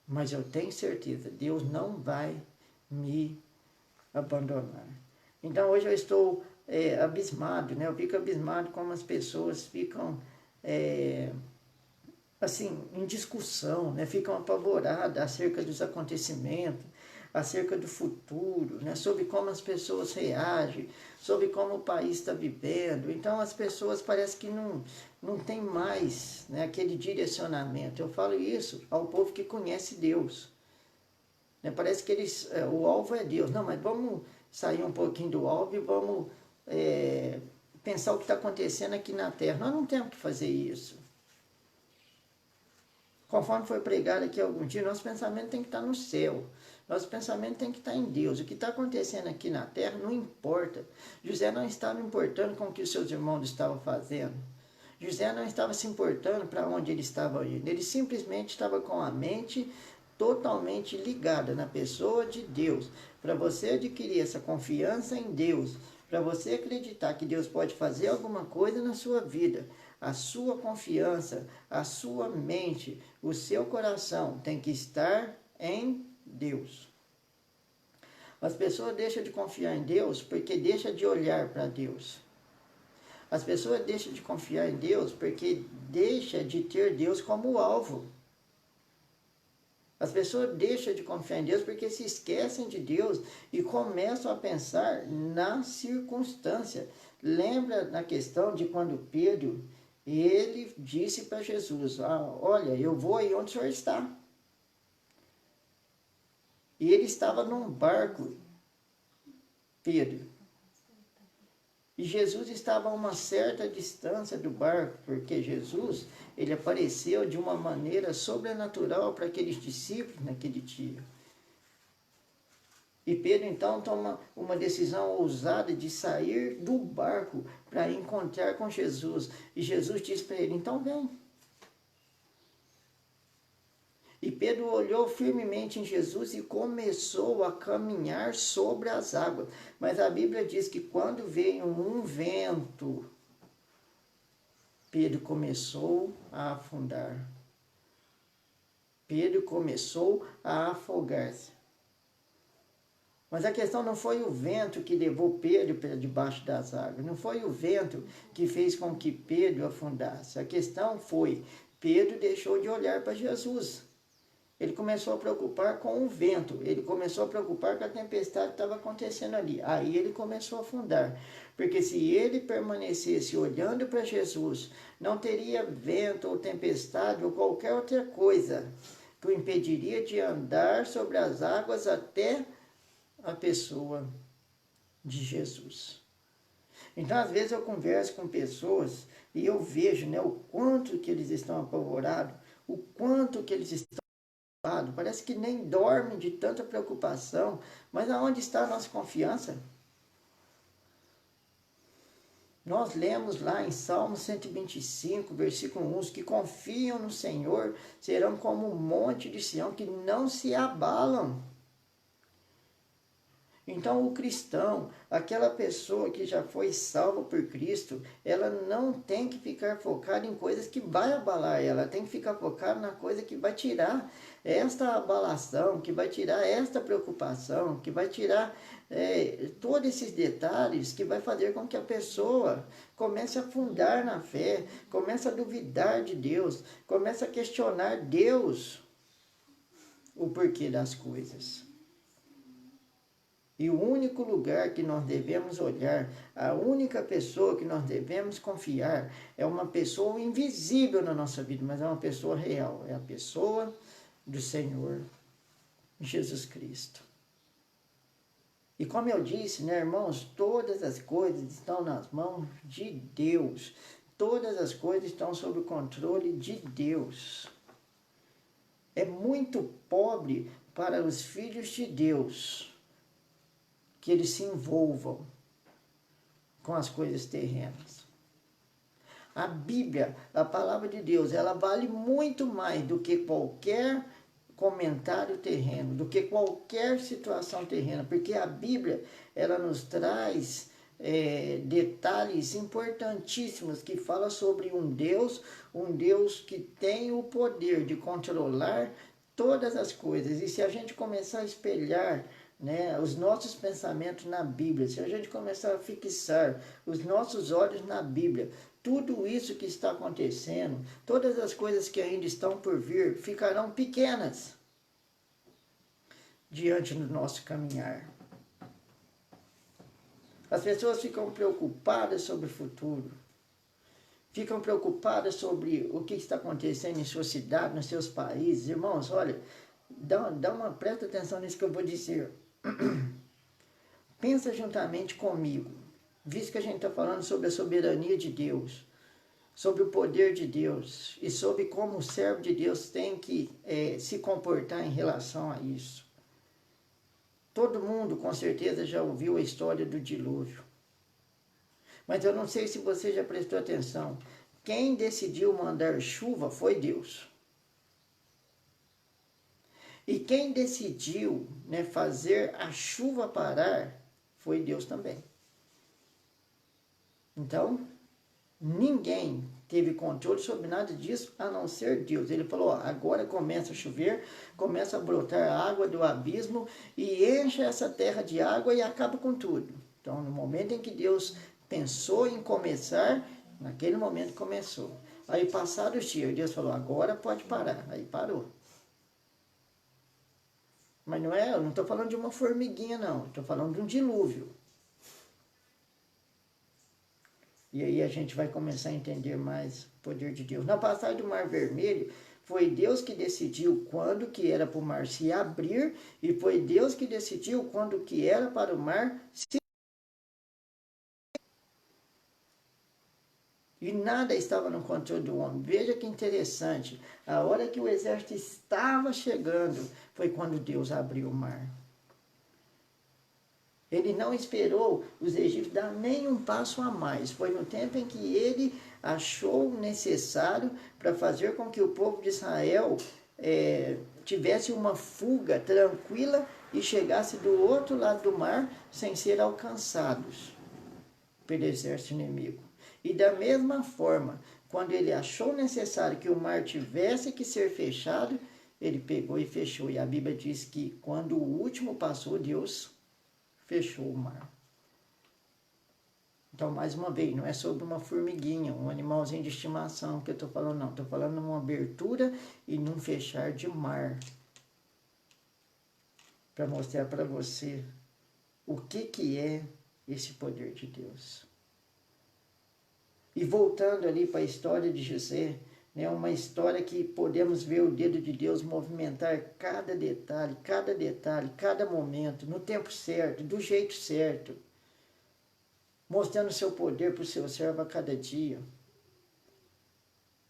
Mas eu tenho certeza, Deus não vai me abandonar. Então hoje eu estou abismado, né? Eu fico abismado como as pessoas ficam assim, em discussão, né? Ficam apavoradas acerca dos acontecimentos, acerca do futuro, né? Sobre como as pessoas reagem, sobre como o país está vivendo. Então as pessoas parecem que não tem mais, né, aquele direcionamento. Eu falo isso ao povo que conhece Deus. Né? Parece que o alvo é Deus. Não, mas vamos sair um pouquinho do alvo e vamos pensar o que está acontecendo aqui na Terra. Nós não temos que fazer isso. Conforme foi pregado aqui algum dia, nosso pensamento tem que estar no céu. Nosso pensamento tem que estar em Deus. O que está acontecendo aqui na terra não importa. José não estava importando com o que os seus irmãos estavam fazendo. José não estava se importando para onde ele estava indo. Ele simplesmente estava com a mente totalmente ligada na pessoa de Deus. Para você adquirir essa confiança em Deus, para você acreditar que Deus pode fazer alguma coisa na sua vida, a sua confiança, a sua mente, o seu coração tem que estar em Deus. As pessoas deixam de confiar em Deus porque deixam de olhar para Deus. As pessoas deixam de confiar em Deus porque deixam de ter Deus como alvo. As pessoas deixam de confiar em Deus porque se esquecem de Deus e começam a pensar na circunstância. Lembra na questão de quando Pedro, ele disse para Jesus, olha, eu vou aí onde o senhor está. E ele estava num barco, Pedro. E Jesus estava a uma certa distância do barco, porque Jesus, ele apareceu de uma maneira sobrenatural para aqueles discípulos naquele dia. E Pedro então toma uma decisão ousada de sair do barco para encontrar com Jesus. E Jesus diz para ele, então vem. E Pedro olhou firmemente em Jesus e começou a caminhar sobre as águas. Mas a Bíblia diz que quando veio um vento, Pedro começou a afundar. Pedro começou a afogar-se. Mas a questão não foi o vento que levou Pedro para debaixo das águas. Não foi o vento que fez com que Pedro afundasse. A questão foi, Pedro deixou de olhar para Jesus. Ele começou a preocupar com o vento, ele começou a preocupar com a tempestade que estava acontecendo ali. Aí ele começou a afundar, porque se ele permanecesse olhando para Jesus, não teria vento ou tempestade ou qualquer outra coisa que o impediria de andar sobre as águas até a pessoa de Jesus. Então, às vezes eu converso com pessoas e eu vejo, né, o quanto que eles estão apavorados, o quanto que eles estão preocupados, parece que nem dormem de tanta preocupação, mas aonde está a nossa confiança? Nós lemos lá em Salmo 125, versículo 1, os que confiam no Senhor serão como um monte de Sião que não se abalam. Então, o cristão, aquela pessoa que já foi salva por Cristo, ela não tem que ficar focada em coisas que vai abalar ela, tem que ficar focada na coisa que vai tirar esta abalação, que vai tirar esta preocupação, que vai tirar todos esses detalhes, que vai fazer com que a pessoa comece a afundar na fé, comece a duvidar de Deus, comece a questionar Deus, o porquê das coisas. E o único lugar que nós devemos olhar, a única pessoa que nós devemos confiar, é uma pessoa invisível na nossa vida, mas é uma pessoa real. É a pessoa do Senhor Jesus Cristo. E como eu disse, né, irmãos, todas as coisas estão nas mãos de Deus. Todas as coisas estão sob o controle de Deus. É muito pobre para os filhos de Deus que eles se envolvam com as coisas terrenas. A Bíblia, a palavra de Deus, ela vale muito mais do que qualquer comentário terreno, do que qualquer situação terrena, porque a Bíblia, ela nos traz detalhes importantíssimos que fala sobre um Deus que tem o poder de controlar todas as coisas. E se a gente começar a espelhar, né, os nossos pensamentos na Bíblia, se a gente começar a fixar os nossos olhos na Bíblia, tudo isso que está acontecendo, todas as coisas que ainda estão por vir, ficarão pequenas diante do nosso caminhar. As pessoas ficam preocupadas sobre o futuro, ficam preocupadas sobre o que está acontecendo em sua cidade, nos seus países. Irmãos, olha, presta atenção nisso que eu vou dizer. Pensa juntamente comigo, visto que a gente está falando sobre a soberania de Deus, sobre o poder de Deus e sobre como o servo de Deus tem que se comportar em relação a isso. Todo mundo com certeza já ouviu a história do dilúvio, mas eu não sei se você já prestou atenção. Quem decidiu mandar chuva foi Deus. E quem decidiu, né, fazer a chuva parar foi Deus também. Então, ninguém teve controle sobre nada disso a não ser Deus. Ele falou, ó, agora começa a chover, começa a brotar água do abismo e enche essa terra de água e acaba com tudo. Então, no momento em que Deus pensou em começar, naquele momento começou. Aí, passados os dias, Deus falou, agora pode parar. Aí parou. Mas não é, eu não estou falando de uma formiguinha, não. Estou falando de um dilúvio. E aí a gente vai começar a entender mais o poder de Deus. Na passagem do Mar Vermelho, foi Deus que decidiu quando que era para o mar se abrir e foi Deus que decidiu quando que era para o mar se... E nada estava no controle do homem. Veja que interessante. A hora que o exército estava chegando foi quando Deus abriu o mar. Ele não esperou os egípcios dar nem um passo a mais. Foi no tempo em que ele achou necessário para fazer com que o povo de Israel tivesse uma fuga tranquila e chegasse do outro lado do mar sem ser alcançados pelo exército inimigo. E da mesma forma, quando ele achou necessário que o mar tivesse que ser fechado, ele pegou e fechou. E a Bíblia diz que quando o último passou, Deus fechou o mar. Então, mais uma vez, não é sobre uma formiguinha, um animalzinho de estimação que eu estou falando, não. Estou falando numa abertura e num fechar de mar para mostrar para você o que é esse poder de Deus. E voltando ali para a história de José, né, uma história que podemos ver o dedo de Deus movimentar cada detalhe, cada momento, no tempo certo, do jeito certo, mostrando seu poder para o seu servo a cada dia,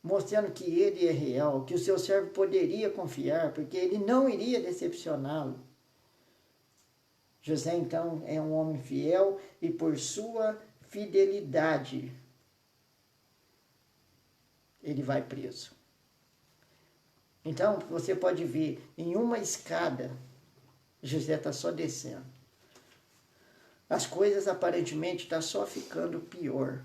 mostrando que ele é real, que o seu servo poderia confiar, porque ele não iria decepcioná-lo. José, então, é um homem fiel e por sua fidelidade ele vai preso. Então, você pode ver, em uma escada, José está só descendo. As coisas aparentemente estão só ficando pior.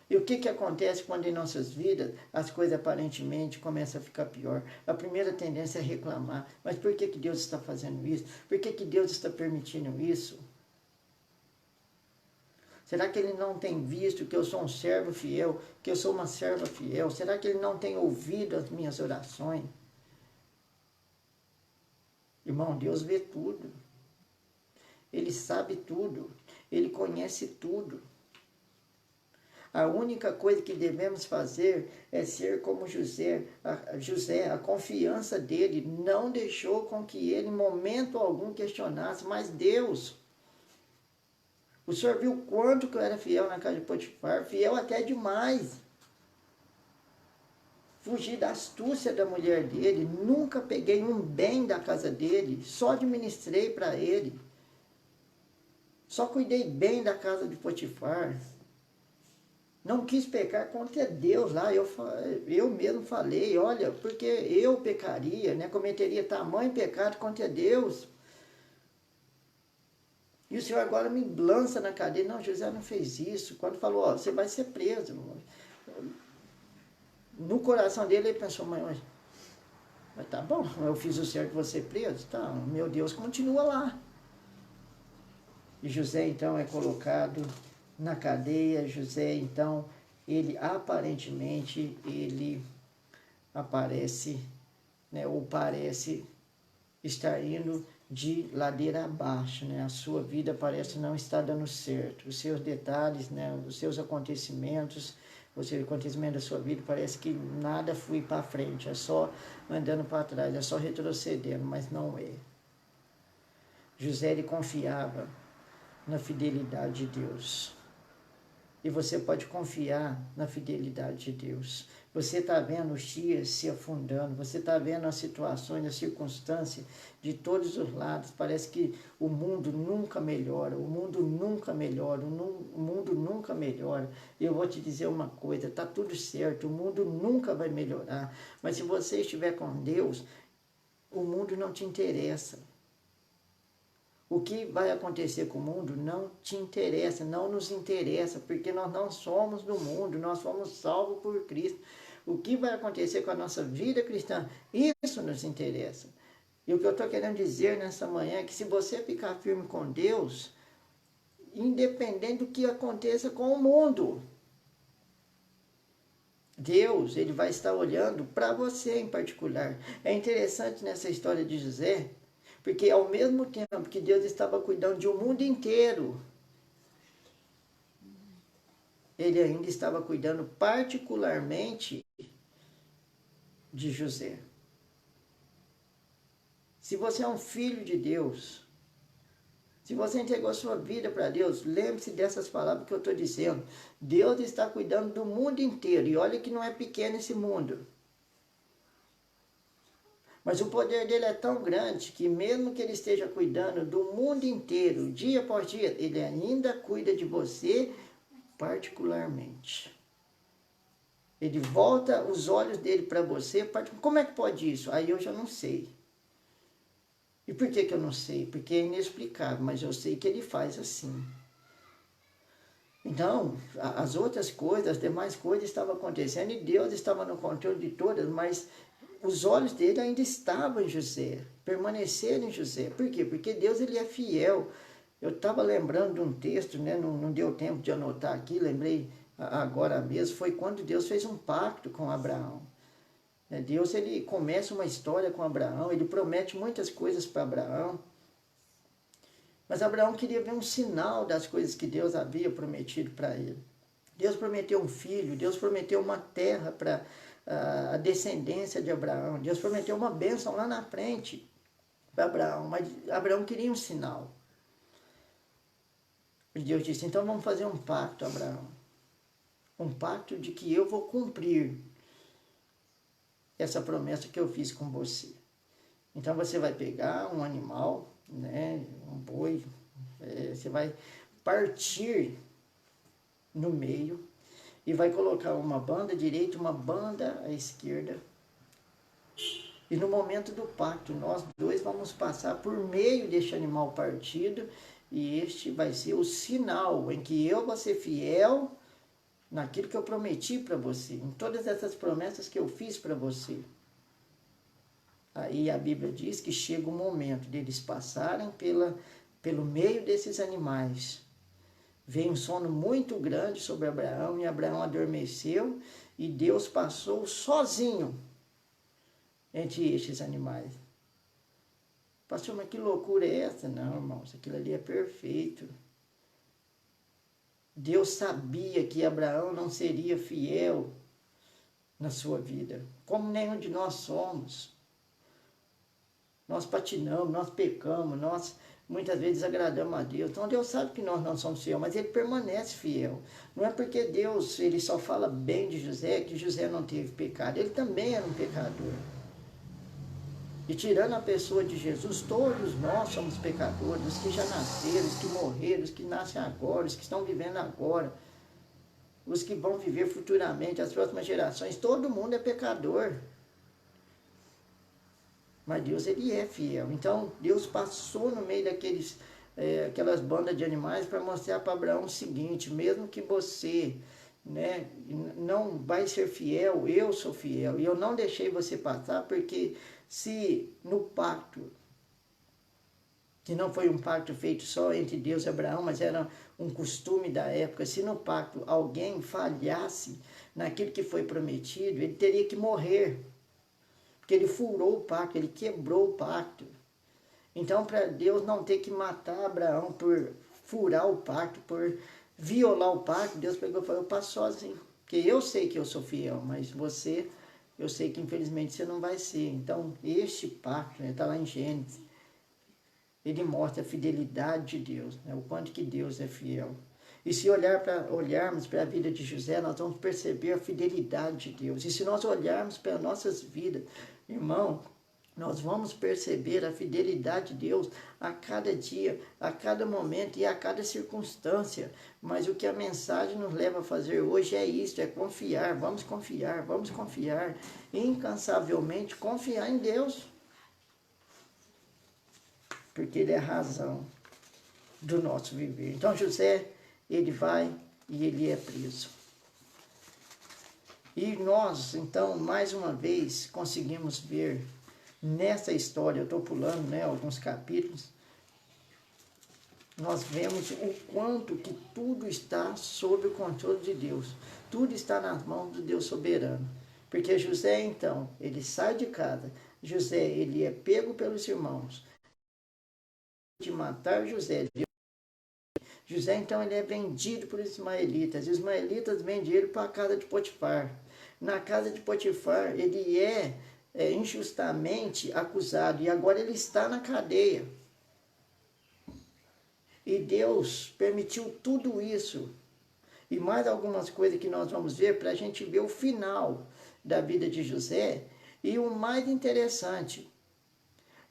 E o que acontece quando em nossas vidas as coisas aparentemente começam a ficar pior? A primeira tendência é reclamar. Mas por que Deus está fazendo isso? Por que Deus está permitindo isso? Será que Ele não tem visto que eu sou um servo fiel, que eu sou uma serva fiel? Será que Ele não tem ouvido as minhas orações? Irmão, Deus vê tudo. Ele sabe tudo. Ele conhece tudo. A única coisa que devemos fazer é ser como José. A confiança dele não deixou com que ele, em momento algum, questionasse, mas Deus. O senhor viu quanto que eu era fiel na casa de Potifar, fiel até demais. Fugi da astúcia da mulher dele, nunca peguei um bem da casa dele, só administrei para ele. Só cuidei bem da casa de Potifar. Não quis pecar contra Deus lá, eu mesmo falei, olha, porque eu pecaria, né, cometeria tamanho pecado contra Deus. E o Senhor agora me lança na cadeia. Não, José não fez isso. Quando falou, ó, você vai ser preso. No coração dele ele pensou, mas tá bom, eu fiz o certo de você preso. Tá, meu Deus continua lá. E José então é colocado na cadeia. José então, ele aparentemente, ele aparece, né, ou parece estar indo de ladeira abaixo, né? A sua vida parece não estar dando certo. Os seus detalhes, né, os seus acontecimentos, da sua vida, parece que nada foi para frente, é só andando para trás, é só retrocedendo, mas não é. José, ele confiava na fidelidade de Deus. E você pode confiar na fidelidade de Deus. Você está vendo os dias se afundando, você está vendo as situações, as circunstâncias de todos os lados. Parece que o mundo nunca melhora, o mundo nunca melhora, o mundo nunca melhora. Eu vou te dizer uma coisa, está tudo certo, o mundo nunca vai melhorar. Mas se você estiver com Deus, o mundo não te interessa. O que vai acontecer com o mundo não te interessa, não nos interessa, porque nós não somos do mundo, nós fomos salvos por Cristo. O que vai acontecer com a nossa vida cristã, isso nos interessa. E o que eu estou querendo dizer nessa manhã é que se você ficar firme com Deus, independente do que aconteça com o mundo, Deus, ele vai estar olhando para você em particular. É interessante nessa história de José, porque ao mesmo tempo que Deus estava cuidando de um mundo inteiro, ele ainda estava cuidando particularmente de José. Se você é um filho de Deus, se você entregou a sua vida para Deus, lembre-se dessas palavras que eu estou dizendo. Deus está cuidando do mundo inteiro, e olha que não é pequeno esse mundo. Mas o poder dele é tão grande que mesmo que ele esteja cuidando do mundo inteiro, dia após dia, ele ainda cuida de você particularmente. Ele volta os olhos dele para você. Como é que pode isso? Aí eu já não sei. E por que eu não sei? Porque é inexplicável, mas eu sei que ele faz assim. Então, as outras coisas, as demais coisas estavam acontecendo e Deus estava no controle de todas, mas os olhos dele ainda estavam em José, permaneceram em José. Por quê? Porque Deus, ele é fiel. Eu estava lembrando de um texto, né? Não deu tempo de anotar aqui, lembrei agora mesmo, foi quando Deus fez um pacto com Abraão. Deus, ele começa uma história com Abraão, ele promete muitas coisas para Abraão, mas Abraão queria ver um sinal das coisas que Deus havia prometido para ele. Deus prometeu um filho, Deus prometeu uma terra para a descendência de Abraão, Deus prometeu uma bênção lá na frente para Abraão, mas Abraão queria um sinal. E Deus disse, então vamos fazer um pacto, Abraão, um pacto de que eu vou cumprir essa promessa que eu fiz com você. Então você vai pegar um animal, né, um boi, você vai partir no meio e vai colocar uma banda à direita, uma banda à esquerda. E no momento do pacto, nós dois vamos passar por meio deste animal partido e este vai ser o sinal em que eu vou ser fiel naquilo que eu prometi para você, em todas essas promessas que eu fiz para você. Aí a Bíblia diz que chega o momento deles passarem pelo meio desses animais. Veio um sono muito grande sobre Abraão e Abraão adormeceu e Deus passou sozinho entre estes animais. Pastor, mas que loucura é essa? Não, irmãos, aquilo ali é perfeito. Deus sabia que Abraão não seria fiel na sua vida, como nenhum de nós somos. Nós patinamos, nós pecamos, nós muitas vezes desagradamos a Deus. Então Deus sabe que nós não somos fiel, mas Ele permanece fiel. Não é porque Deus ele só fala bem de José que José não teve pecado. Ele também era um pecador. E tirando a pessoa de Jesus, todos nós somos pecadores, os que já nasceram, os que morreram, os que nascem agora, os que estão vivendo agora, os que vão viver futuramente, as próximas gerações, todo mundo é pecador. Mas Deus, ele é fiel. Então, Deus passou no meio aquelas bandas de animais para mostrar para Abraão o seguinte, mesmo que você não vai ser fiel, eu sou fiel. E eu não deixei você passar, porque se no pacto, que não foi um pacto feito só entre Deus e Abraão, mas era um costume da época, se no pacto alguém falhasse naquilo que foi prometido, ele teria que morrer. Porque ele furou o pacto, ele quebrou o pacto. Então, para Deus não ter que matar Abraão por furar o pacto, por violar o pacto, Deus pegou e falou, eu passo sozinho. Porque eu sei que eu sou fiel, mas você, eu sei que infelizmente você não vai ser. Então, este pacto, está lá em Gênesis, ele mostra a fidelidade de Deus, o quanto que Deus é fiel. E se olharmos para a vida de José, nós vamos perceber a fidelidade de Deus. E se nós olharmos para nossas vidas, irmão, nós vamos perceber a fidelidade de Deus a cada dia, a cada momento e a cada circunstância. Mas o que a mensagem nos leva a fazer hoje é isso, é confiar, vamos confiar, incansavelmente confiar em Deus. Porque Ele é a razão do nosso viver. Então José, ele vai e ele é preso. E nós, então, mais uma vez, conseguimos ver nessa história, eu estou pulando alguns capítulos, nós vemos o quanto que tudo está sob o controle de Deus. Tudo está nas mãos do Deus soberano. Porque José, então, ele sai de casa. José, ele é pego pelos irmãos. De matar José. José, então, ele é vendido por ismaelitas. Os ismaelitas vendem ele para a casa de Potifar. Na casa de Potifar, ele é injustamente acusado. E agora ele está na cadeia. E Deus permitiu tudo isso. E mais algumas coisas que nós vamos ver para a gente ver o final da vida de José. E o mais interessante,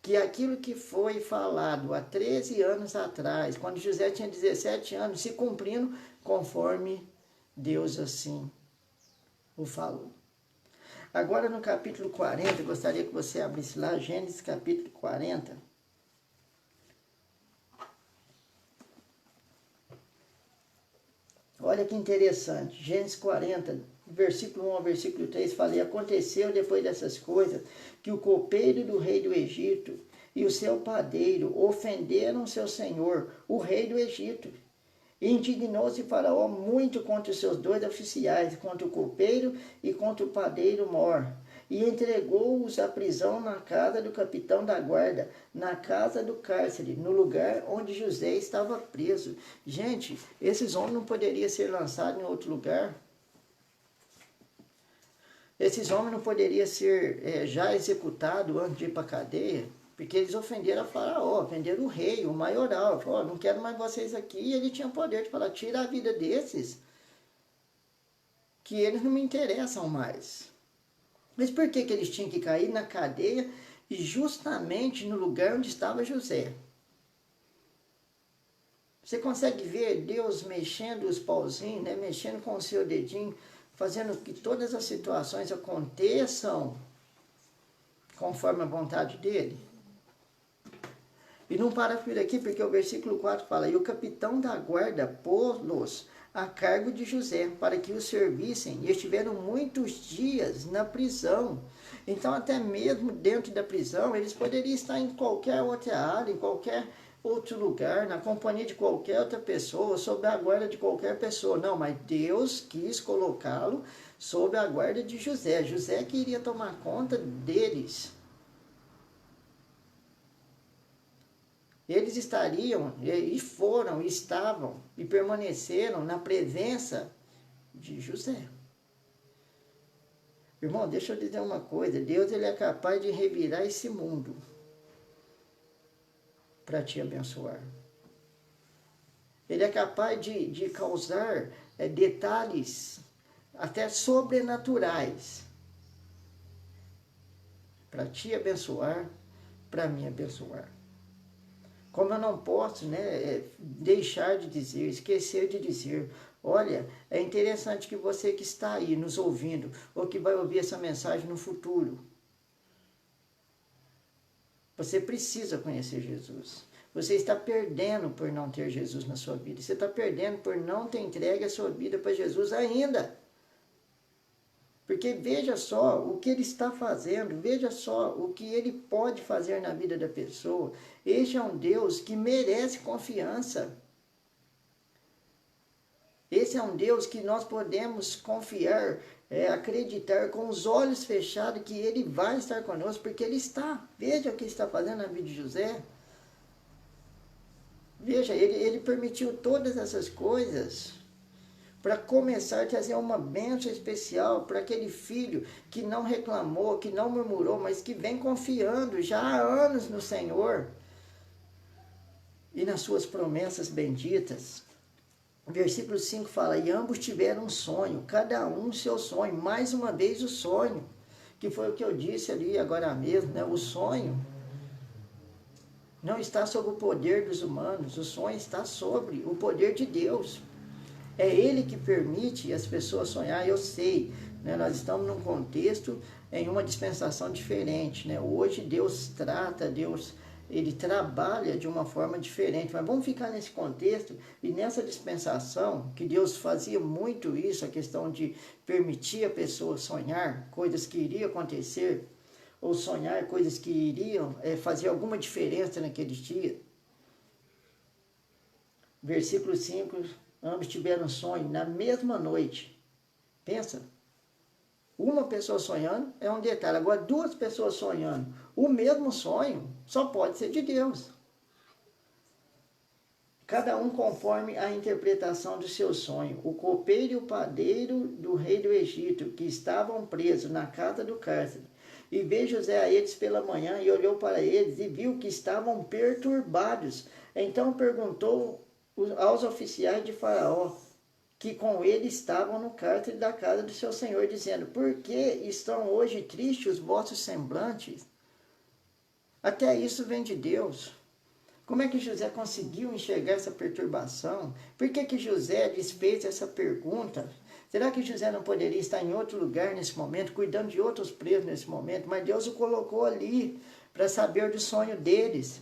que aquilo que foi falado há 13 anos atrás, quando José tinha 17 anos, se cumprindo conforme Deus assim o falou. Agora no capítulo 40, eu gostaria que você abrisse lá, Gênesis capítulo 40. Olha que interessante, Gênesis 40, versículo 1 ao versículo 3, falei, aconteceu depois dessas coisas, que o copeiro do rei do Egito e o seu padeiro ofenderam seu senhor, o rei do Egito. E indignou-se Faraó muito contra os seus 2 oficiais, contra o copeiro e contra o padeiro mor. e entregou-os à prisão na casa do capitão da guarda, na casa do cárcere, no lugar onde José estava preso. Gente, esses homens não poderiam ser lançados em outro lugar? Esses homens não poderiam ser já executados antes de ir para a cadeia? Porque eles ofenderam a Faraó, ofenderam o rei, o maioral. Falou, não quero mais vocês aqui. E ele tinha poder de falar, tira a vida desses, que eles não me interessam mais. Mas por que eles tinham que cair na cadeia e justamente no lugar onde estava José? Você consegue ver Deus mexendo os pauzinhos, né? Mexendo com o seu dedinho, fazendo que todas as situações aconteçam conforme a vontade dele? E não para por aqui, porque o versículo 4 fala, e o capitão da guarda pô-los a cargo de José, para que o servissem, e estiveram muitos dias na prisão. Então, até mesmo dentro da prisão, eles poderiam estar em qualquer outra área, em qualquer outro lugar, na companhia de qualquer outra pessoa, sob a guarda de qualquer pessoa. Não, mas Deus quis colocá-lo sob a guarda de José. José que iria tomar conta deles. Eles estariam, e foram, e estavam, e permaneceram na presença de José. Irmão, deixa eu dizer uma coisa. Deus ele é capaz de revirar esse mundo para te abençoar. Ele é capaz de causar detalhes até sobrenaturais para te abençoar, para me abençoar. Como eu não posso, deixar de dizer, esquecer de dizer, olha, é interessante que você que está aí nos ouvindo, ou que vai ouvir essa mensagem no futuro, você precisa conhecer Jesus. Você está perdendo por não ter Jesus na sua vida. Você está perdendo por não ter entregue a sua vida para Jesus ainda. Porque veja só o que ele está fazendo, veja só o que ele pode fazer na vida da pessoa. Este é um Deus que merece confiança. Esse é um Deus que nós podemos confiar, acreditar com os olhos fechados que ele vai estar conosco, porque ele está. Veja o que ele está fazendo na vida de José. Veja, ele permitiu todas essas coisas para começar a trazer uma bênção especial para aquele filho que não reclamou, que não murmurou, mas que vem confiando já há anos no Senhor e nas suas promessas benditas. O versículo 5 fala, e ambos tiveram um sonho, cada um seu sonho, mais uma vez o sonho, que foi o que eu disse ali agora mesmo, né? O sonho não está sob o poder dos humanos, o sonho está sobre o poder de Deus. É Ele que permite as pessoas sonhar, eu sei, né? Nós estamos num contexto, em uma dispensação diferente, né? Hoje Deus trata, Ele trabalha de uma forma diferente, mas vamos ficar nesse contexto e nessa dispensação, que Deus fazia muito isso, a questão de permitir a pessoa sonhar coisas que iriam acontecer, ou sonhar coisas que iriam fazer alguma diferença naqueles dias. Versículo 5, ambos tiveram sonho na mesma noite. Pensa, uma pessoa sonhando é um detalhe. Agora, duas pessoas sonhando o mesmo sonho só pode ser de Deus. Cada um conforme a interpretação do seu sonho. O copeiro e o padeiro do rei do Egito, que estavam presos na casa do cárcere. E veio José a eles pela manhã e olhou para eles e viu que estavam perturbados. Então perguntou aos oficiais de Faraó, que com ele estavam no cárcere da casa do seu senhor, dizendo, por que estão hoje tristes os vossos semblantes? Até isso vem de Deus. Como é que José conseguiu enxergar essa perturbação? Por que José lhes fez essa pergunta? Será que José não poderia estar em outro lugar nesse momento, cuidando de outros presos nesse momento? Mas Deus o colocou ali para saber do sonho deles.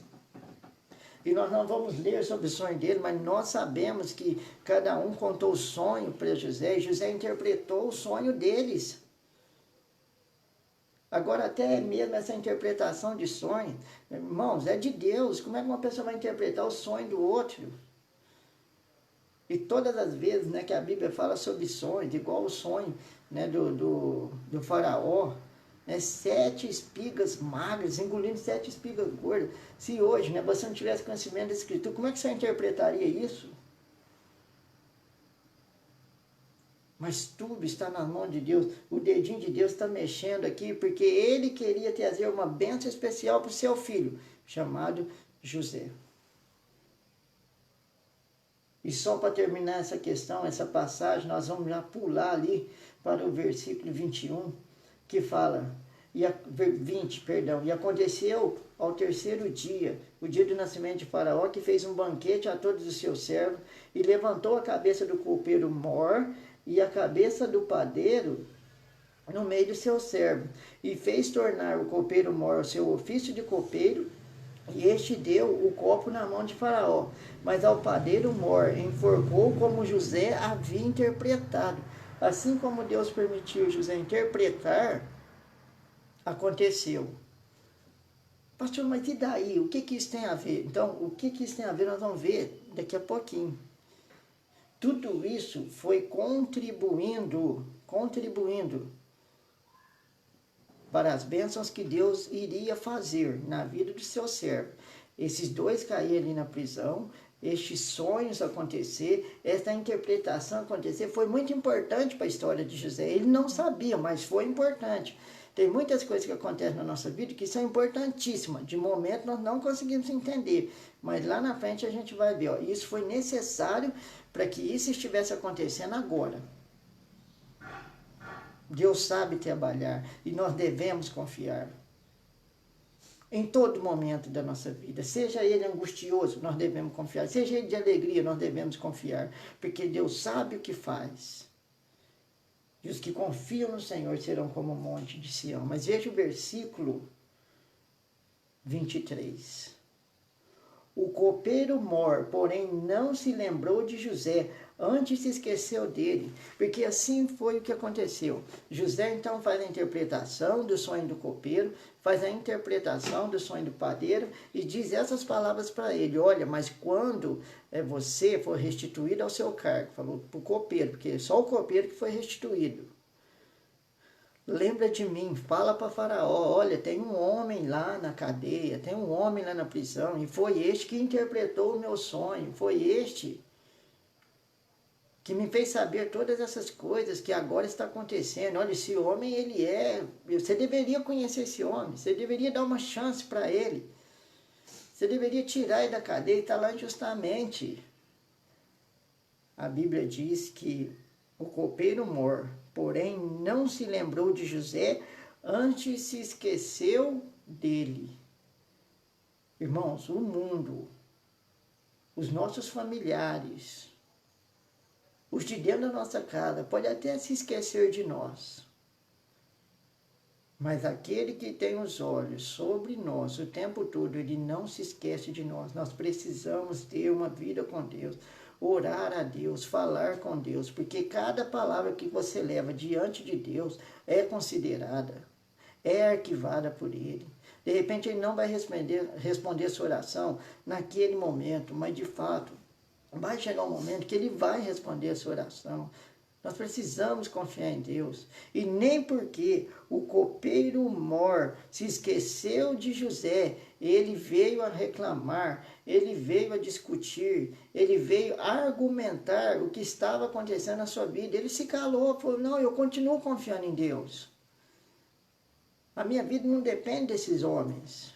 E nós não vamos ler sobre o sonho dele, mas nós sabemos que cada um contou o sonho para José, e José interpretou o sonho deles. Agora, até mesmo essa interpretação de sonho, irmãos, é de Deus. Como é que uma pessoa vai interpretar o sonho do outro? E todas as vezes, que a Bíblia fala sobre sonhos, igual o sonho, do faraó, né? 7 espigas magras, engolindo 7 espigas gordas. Se hoje, né, você não tivesse conhecimento da Escritura, como é que você interpretaria isso? Mas tudo está na mão de Deus. O dedinho de Deus está mexendo aqui, porque Ele queria trazer uma bênção especial para o seu filho, chamado José. E só para terminar essa questão, essa passagem, nós vamos já pular ali para o versículo 21, que fala, 20, perdão. E aconteceu ao terceiro dia, o dia do nascimento de Faraó, que fez um banquete a todos os seus servos, e levantou a cabeça do copeiro mor, e a cabeça do padeiro no meio do seu servo, e fez tornar o copeiro mor o seu ofício de copeiro, e este deu o copo na mão de Faraó. Mas ao padeiro mor enforcou como José havia interpretado. Assim como Deus permitiu José interpretar, aconteceu. Pastor, mas e daí? O que isso tem a ver? Então, o que isso tem a ver, nós vamos ver daqui a pouquinho. Tudo isso foi contribuindo para as bênçãos que Deus iria fazer na vida do seu servo. Esses dois caírem ali na prisão, estes sonhos acontecer, essa interpretação acontecer, foi muito importante para a história de José. Ele não sabia, mas foi importante. Tem muitas coisas que acontecem na nossa vida que são importantíssimas. De momento nós não conseguimos entender, mas lá na frente a gente vai ver. Ó, isso foi necessário para que isso estivesse acontecendo agora. Deus sabe trabalhar e nós devemos confiar. Em todo momento da nossa vida, seja ele angustioso, nós devemos confiar. Seja ele de alegria, nós devemos confiar. Porque Deus sabe o que faz. E os que confiam no Senhor serão como o monte de Sião. Mas veja o versículo 23. O copeiro mor, porém, não se lembrou de José, antes se esqueceu dele, porque assim foi o que aconteceu. José então faz a interpretação do sonho do copeiro, faz a interpretação do sonho do padeiro e diz essas palavras para ele: olha, mas quando você for restituído ao seu cargo, falou para o copeiro, porque só o copeiro que foi restituído. Lembra de mim, fala para Faraó, olha, tem um homem lá na cadeia, tem um homem lá na prisão, e foi este que interpretou o meu sonho, foi este que me fez saber todas essas coisas que agora está acontecendo. Olha, esse homem, ele você deveria conhecer esse homem, você deveria dar uma chance para ele, você deveria tirar ele da cadeia, está lá injustamente. A Bíblia diz que o copeiro mor, porém, não se lembrou de José, antes se esqueceu dele. Irmãos, o mundo, os nossos familiares, os de dentro da nossa casa, pode até se esquecer de nós. Mas aquele que tem os olhos sobre nós o tempo todo, ele não se esquece de nós. Nós precisamos ter uma vida com Deus, orar a Deus, falar com Deus, porque cada palavra que você leva diante de Deus é considerada, é arquivada por Ele. De repente Ele não vai responder sua oração naquele momento, mas de fato vai chegar um momento que Ele vai responder a sua oração. Nós precisamos confiar em Deus. E nem porque o copeiro mor se esqueceu de José, ele veio a reclamar, ele veio a discutir, ele veio a argumentar o que estava acontecendo na sua vida. Ele se calou, falou: não, eu continuo confiando em Deus. A minha vida não depende desses homens.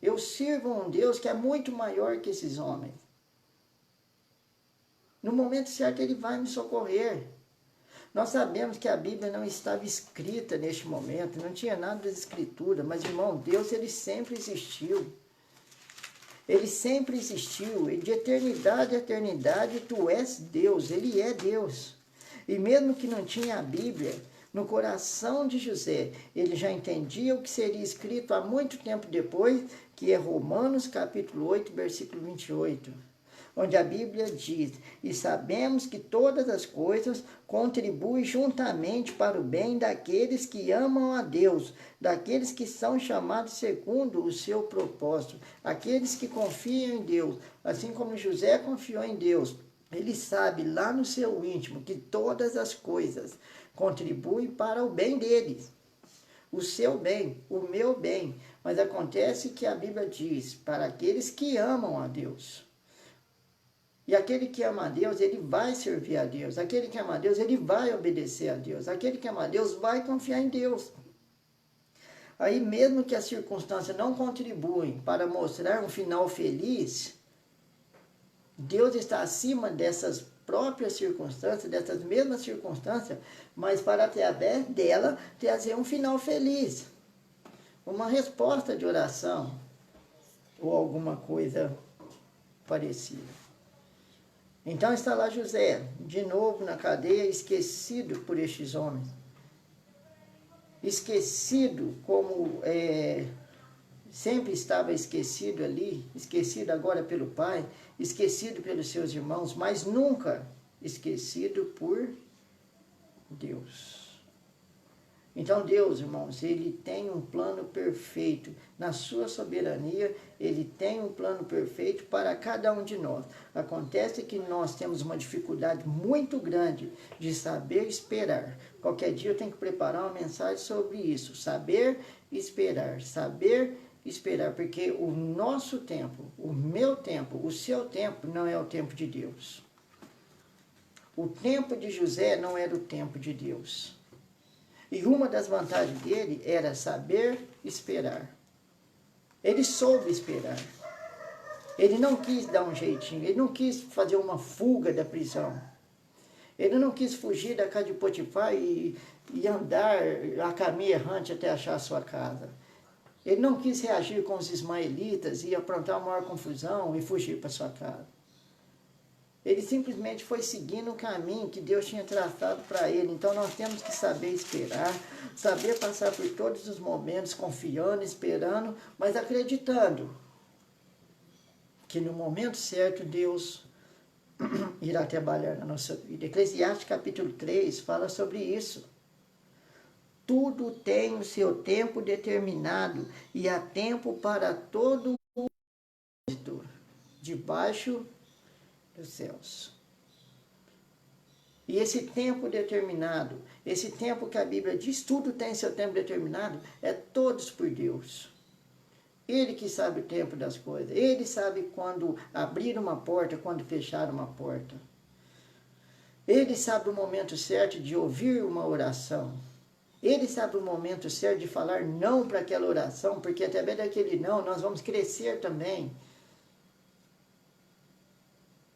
Eu sirvo a um Deus que é muito maior que esses homens. No momento certo Ele vai me socorrer. Nós sabemos que a Bíblia não estava escrita neste momento, não tinha nada das Escrituras, mas, irmão, Deus, Ele sempre existiu. Ele sempre existiu, e de eternidade a eternidade tu és Deus, Ele é Deus. E mesmo que não tinha a Bíblia, no coração de José, ele já entendia o que seria escrito há muito tempo depois, que é Romanos capítulo 8, versículo 28. Onde a Bíblia diz: e sabemos que todas as coisas contribuem juntamente para o bem daqueles que amam a Deus, daqueles que são chamados segundo o seu propósito, aqueles que confiam em Deus, assim como José confiou em Deus. Ele sabe lá no seu íntimo que todas as coisas contribuem para o bem deles. o seu bem, o meu bem. Mas acontece que a Bíblia diz, para aqueles que amam a Deus. E aquele que ama a Deus, ele vai servir a Deus. Aquele que ama a Deus, ele vai obedecer a Deus. Aquele que ama a Deus, vai confiar em Deus. Aí, mesmo que as circunstâncias não contribuem para mostrar um final feliz, Deus está acima dessas próprias circunstâncias, dessas mesmas circunstâncias, mas para através dela trazer um final feliz. Uma resposta de oração ou alguma coisa parecida. Então está lá José, de novo na cadeia, esquecido por estes homens. Esquecido como sempre estava esquecido ali, esquecido agora pelo pai, esquecido pelos seus irmãos, mas nunca esquecido por Deus. Então Deus, irmãos, ele tem um plano perfeito. Na sua soberania, ele tem um plano perfeito para cada um de nós. Acontece que nós temos uma dificuldade muito grande de saber esperar. Qualquer dia eu tenho que preparar uma mensagem sobre isso. Saber esperar, porque o nosso tempo, o meu tempo, o seu tempo não é o tempo de Deus. O tempo de José não era o tempo de Deus. E uma das vantagens dele era saber esperar. Ele soube esperar. Ele não quis dar um jeitinho, ele não quis fazer uma fuga da prisão. Ele não quis fugir da casa de Potifar e andar a caminho errante até achar a sua casa. Ele não quis reagir com os ismaelitas e aprontar uma maior confusão e fugir para sua casa. Ele simplesmente foi seguindo o caminho que Deus tinha traçado para ele. Então nós temos que saber esperar, saber passar por todos os momentos, confiando, esperando, mas acreditando que no momento certo Deus irá trabalhar na nossa vida. Eclesiastes capítulo 3 fala sobre isso. Tudo tem o seu tempo determinado e há tempo para todo o debaixo dos céus. E esse tempo determinado, esse tempo que a Bíblia diz, tudo tem seu tempo determinado, é todos por Deus. Ele que sabe o tempo das coisas. Ele sabe quando abrir uma porta, quando fechar uma porta. Ele sabe o momento certo de ouvir uma oração. Ele sabe o momento certo de falar não para aquela oração, porque através daquele não nós vamos crescer também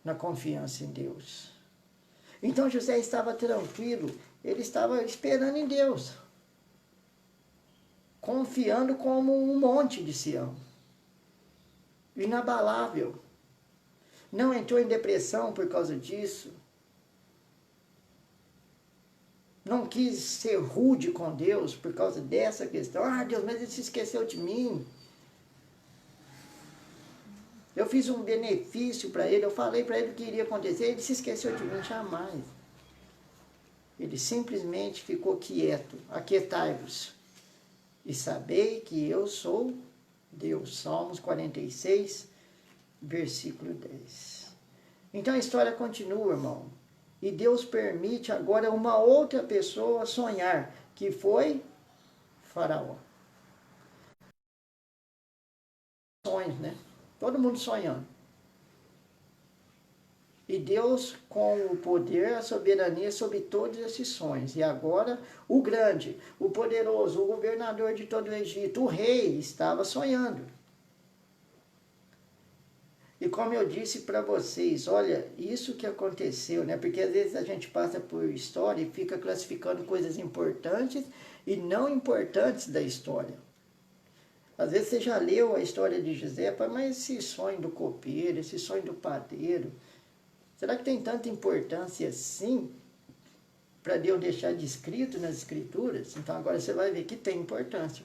na confiança em Deus. Então José estava tranquilo, ele estava esperando em Deus, confiando como um monte de Sião, inabalável. Não entrou em depressão por causa disso. Não quis ser rude com Deus por causa dessa questão. Ah, Deus, mas ele se esqueceu de mim. Eu fiz um benefício para ele, eu falei para ele o que iria acontecer, ele se esqueceu de mim, jamais. Ele simplesmente ficou quieto. Aquietai-vos e sabei que eu sou Deus. Salmos 46, versículo 10. Então a história continua, irmão. E Deus permite agora uma outra pessoa sonhar, que foi Faraó. Sonhos, né? Todo mundo sonhando. E Deus, com o poder, a soberania sobre todos esses sonhos. E agora, o grande, o poderoso, o governador de todo o Egito, o rei, estava sonhando. E como eu disse para vocês, olha, isso que aconteceu, né? Porque às vezes a gente passa por história e fica classificando coisas importantes e não importantes da história. Às vezes você já leu a história de José, mas esse sonho do copeiro, esse sonho do padeiro, será que tem tanta importância assim para Deus deixar de escrito nas escrituras? Então agora você vai ver que tem importância.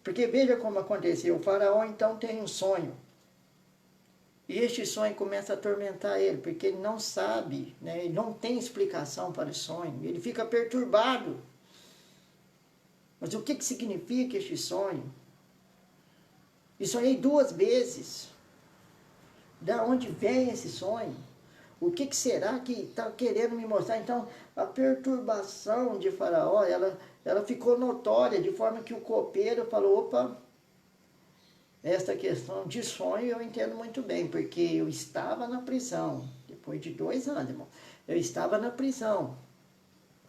Porque veja como aconteceu, o faraó então tem um sonho. E este sonho começa a atormentar ele, porque ele não sabe, né? Ele não tem explicação para o sonho, ele fica perturbado. Mas o que significa este sonho? E sonhei 2 vezes. Da onde vem esse sonho? O que será que está querendo me mostrar? Então, a perturbação de Faraó, ela ficou notória, de forma que o copeiro falou, opa, esta questão de sonho eu entendo muito bem, porque eu estava na prisão, depois de 2 anos, irmão, eu estava na prisão.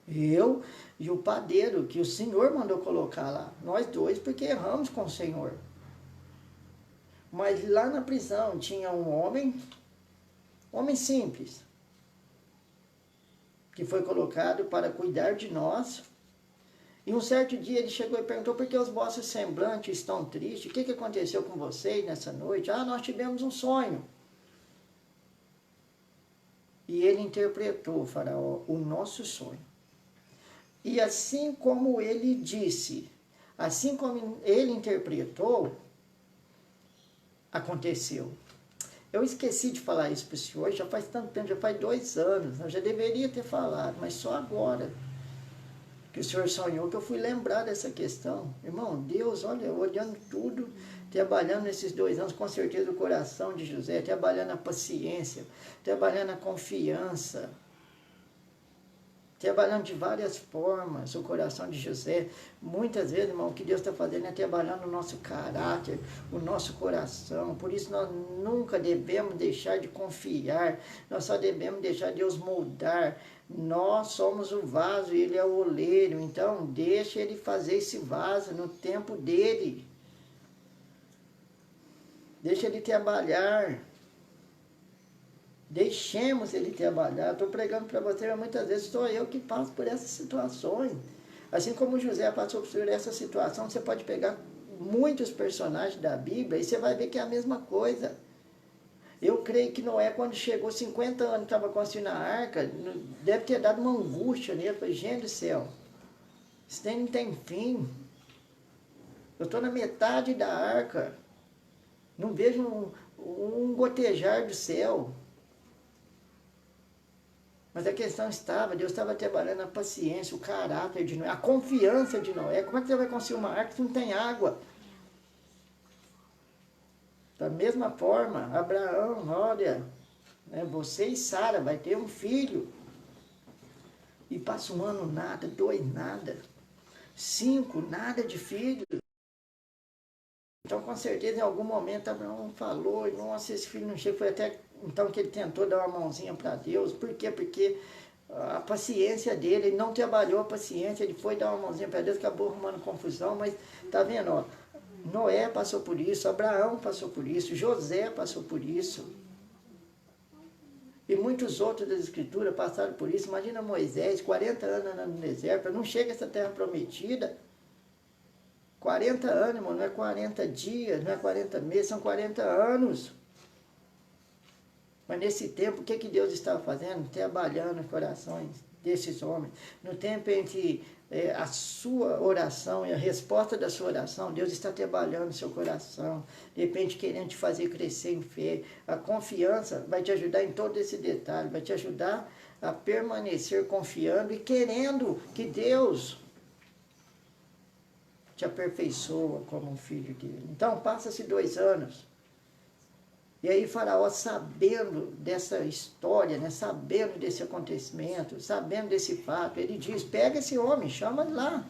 Eu e o padeiro, que o Senhor mandou colocar lá, nós dois, porque erramos com o Senhor. Mas lá na prisão tinha um homem simples, que foi colocado para cuidar de nós. E um certo dia ele chegou e perguntou, por que os vossos semblantes estão tristes? O que aconteceu com vocês nessa noite? Ah, nós tivemos um sonho. E ele interpretou, Faraó, o nosso sonho. E assim como ele disse, assim como ele interpretou, aconteceu. Eu esqueci de falar isso para o senhor, já faz tanto tempo, já faz 2 anos, eu já deveria ter falado, mas só agora que o senhor sonhou que eu fui lembrar dessa questão. Irmão, Deus, olha, olhando tudo, trabalhando nesses 2 anos, com certeza o coração de José, trabalhando a paciência, trabalhando a confiança, trabalhando de várias formas o coração de José. Muitas vezes, irmão, o que Deus está fazendo é trabalhando o nosso caráter, o nosso coração. Por isso nós nunca devemos deixar de confiar, nós só devemos deixar Deus moldar. Nós somos o vaso e Ele é o oleiro, então deixa Ele fazer esse vaso no tempo dEle. Deixa Ele trabalhar. Deixemos Ele trabalhar. Estou pregando para você, mas muitas vezes sou eu que passo por essas situações. Assim como José passou por essa situação, você pode pegar muitos personagens da Bíblia e você vai ver que é a mesma coisa. Eu creio que Noé, quando chegou 50 anos, estava construindo a arca, deve ter dado uma angústia nele. Eu falei, gente do céu, isso não tem fim. Eu estou na metade da arca, não vejo um gotejar do céu. Mas a questão Deus estava trabalhando a paciência, o caráter de Noé, a confiança de Noé. Como é que você vai construir uma arca se não tem água? Da mesma forma, Abraão, olha, né, você e Sara vai ter um filho. E passa 1 ano nada, 2 nada, 5 nada de filho. Então, com certeza, em algum momento, Abraão falou, nossa, esse filho não chega. Foi até então que ele tentou dar uma mãozinha para Deus. Por quê? Porque a paciência dele, ele não trabalhou a paciência, ele foi dar uma mãozinha para Deus, acabou arrumando confusão. Mas, tá vendo, ó, Noé passou por isso, Abraão passou por isso, José passou por isso. E muitos outros das escrituras passaram por isso. Imagina Moisés, 40 anos no deserto, não chega a essa terra prometida. 40 anos, irmão, não é 40 dias, não é 40 meses, são 40 anos. Mas nesse tempo, o que Deus estava fazendo? Trabalhando os corações desses homens. No tempo entre a sua oração e a resposta da sua oração, Deus está trabalhando o seu coração. De repente, querendo te fazer crescer em fé. A confiança vai te ajudar em todo esse detalhe, vai te ajudar a permanecer confiando e querendo que Deus te aperfeiçoa como um filho dele. Então, passa-se 2 anos. E aí Faraó, sabendo dessa história, né, sabendo desse acontecimento, sabendo desse fato, ele diz, pega esse homem, chama ele lá.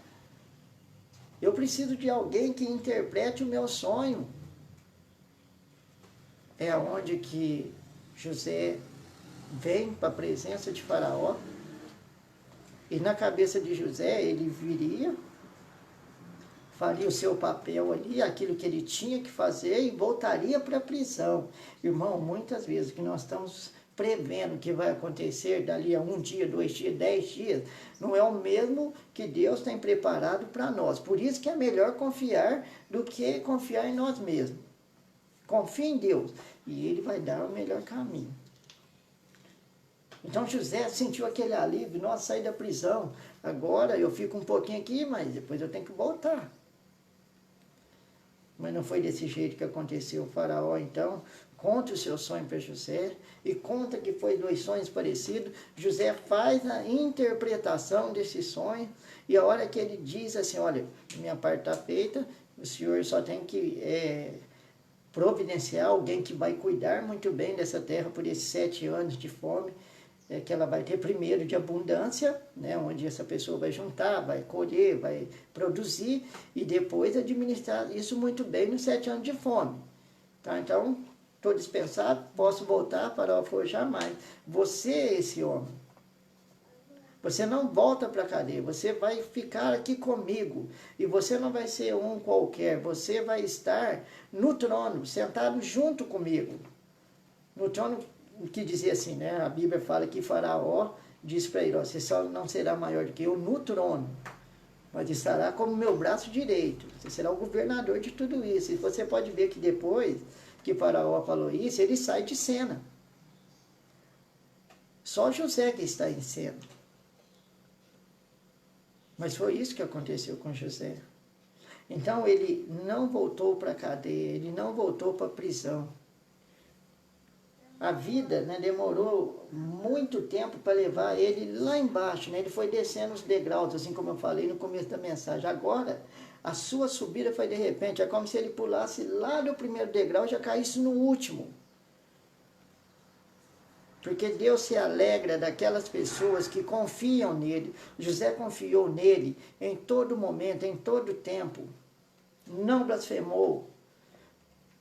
Eu preciso de alguém que interprete o meu sonho. É onde que José vem para a presença de Faraó. E na cabeça de José, ele viria, faria o seu papel ali, aquilo que ele tinha que fazer e voltaria para a prisão. Irmão, muitas vezes que nós estamos prevendo que vai acontecer dali a 1 dia, 2 dias, 10 dias, não é o mesmo que Deus tem preparado para nós. Por isso que é melhor confiar do que confiar em nós mesmos. Confie em Deus e Ele vai dar o melhor caminho. Então José sentiu aquele alívio, nossa, saí da prisão, agora eu fico um pouquinho aqui, mas depois eu tenho que voltar. Mas não foi desse jeito que aconteceu. O Faraó, então, conta o seu sonho para José e conta que foi 2 sonhos parecidos. José faz a interpretação desse sonho e a hora que ele diz assim, olha, minha parte está feita, o senhor só tem que providenciar alguém que vai cuidar muito bem dessa terra por esses 7 anos de fome, que ela vai ter primeiro de abundância, né, onde essa pessoa vai juntar, vai colher, vai produzir e depois administrar isso muito bem nos 7 anos de fome. Tá? Então, estou dispensado, posso voltar para forjar mais. Você é esse homem. Você não volta para a cadeia, você vai ficar aqui comigo. E você não vai ser um qualquer, você vai estar no trono, sentado junto comigo. No trono, que dizia assim, né? A Bíblia fala que Faraó diz para ele, ó, você só não será maior do que eu no trono, mas estará como meu braço direito. Você será o governador de tudo isso. E você pode ver que depois que Faraó falou isso, ele sai de cena. Só José que está em cena. Mas foi isso que aconteceu com José. Então ele não voltou para a cadeia, ele não voltou para a prisão. A vida, né, demorou muito tempo para levar ele lá embaixo, né? Ele foi descendo os degraus, assim como eu falei no começo da mensagem. Agora, a sua subida foi de repente, é como se ele pulasse lá do primeiro degrau e já caísse no último. Porque Deus se alegra daquelas pessoas que confiam nele. José confiou nele em todo momento, em todo tempo. Não blasfemou.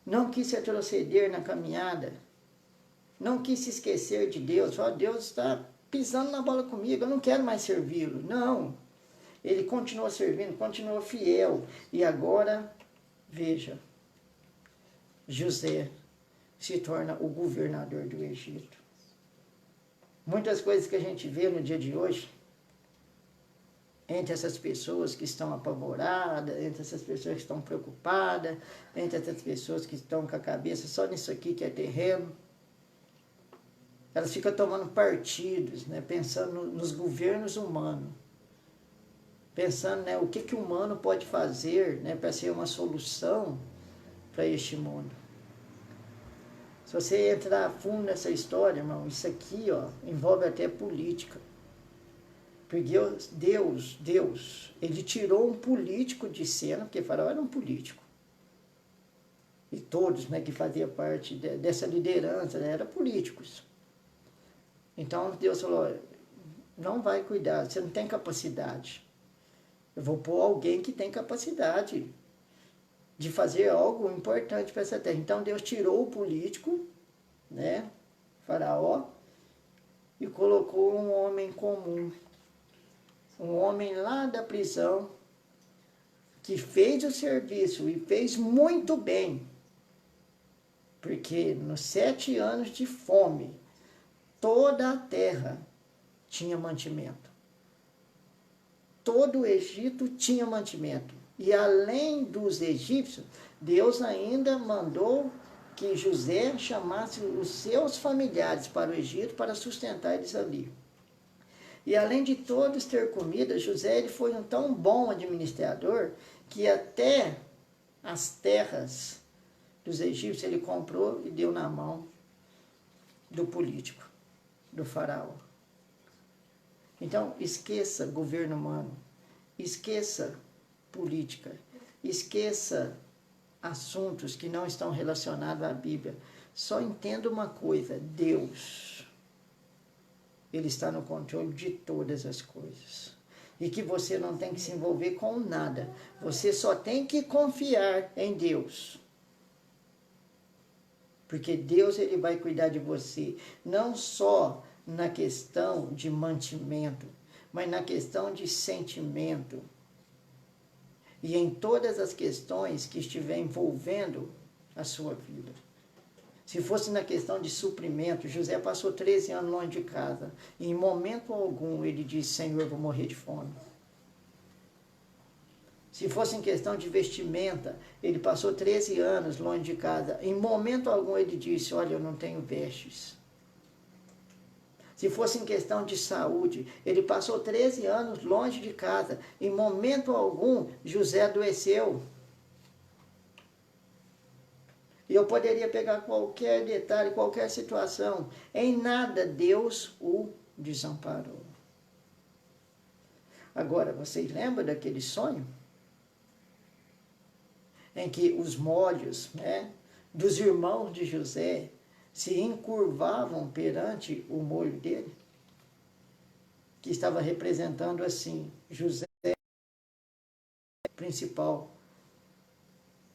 Não quis retroceder na caminhada. Não quis se esquecer de Deus. Falou, Deus está pisando na bola comigo, eu não quero mais servi-lo. Não. Ele continuou servindo, continuou fiel. E agora, veja, José se torna o governador do Egito. Muitas coisas que a gente vê no dia de hoje, entre essas pessoas que estão apavoradas, entre essas pessoas que estão preocupadas, entre essas pessoas que estão com a cabeça só nisso aqui que é terreno, elas ficam tomando partidos, né, pensando nos governos humanos, pensando, né, o que o humano pode fazer, né, para ser uma solução para este mundo. Se você entrar a fundo nessa história, irmão, isso aqui, ó, envolve até política. Porque Deus, ele tirou um político de cena, porque Faraó era um político. E todos, né, que faziam parte dessa liderança, né, eram políticos. Então Deus falou, não vai cuidar, você não tem capacidade. Eu vou pôr alguém que tem capacidade de fazer algo importante para essa terra. Então Deus tirou o político, né, Faraó, e colocou um homem comum, um homem lá da prisão, que fez o serviço e fez muito bem, porque nos 7 anos de fome, toda a terra tinha mantimento. Todo o Egito tinha mantimento. E além dos egípcios, Deus ainda mandou que José chamasse os seus familiares para o Egito para sustentar eles ali. E além de todos ter comida, José ele foi um tão bom administrador que até as terras dos egípcios ele comprou e deu na mão do político, do faraó. Então, esqueça governo humano, esqueça política, esqueça assuntos que não estão relacionados à Bíblia. Só entenda uma coisa, Deus, ele está no controle de todas as coisas. E que você não tem que se envolver com nada. Você só tem que confiar em Deus. Porque Deus ele vai cuidar de você, não só na questão de mantimento, mas na questão de sentimento. E em todas as questões que estiver envolvendo a sua vida. Se fosse na questão de suprimento, José passou 13 anos longe de casa. E em momento algum ele disse, Senhor, eu vou morrer de fome. Se fosse em questão de vestimenta, ele passou 13 anos longe de casa. Em momento algum ele disse, olha, eu não tenho vestes. Se fosse em questão de saúde, ele passou 13 anos longe de casa. Em momento algum, José adoeceu. E eu poderia pegar qualquer detalhe, qualquer situação. Em nada Deus o desamparou. Agora, vocês lembram daquele sonho? Em que os molhos, né, dos irmãos de José se encurvavam perante o molho dele, que estava representando assim, José principal,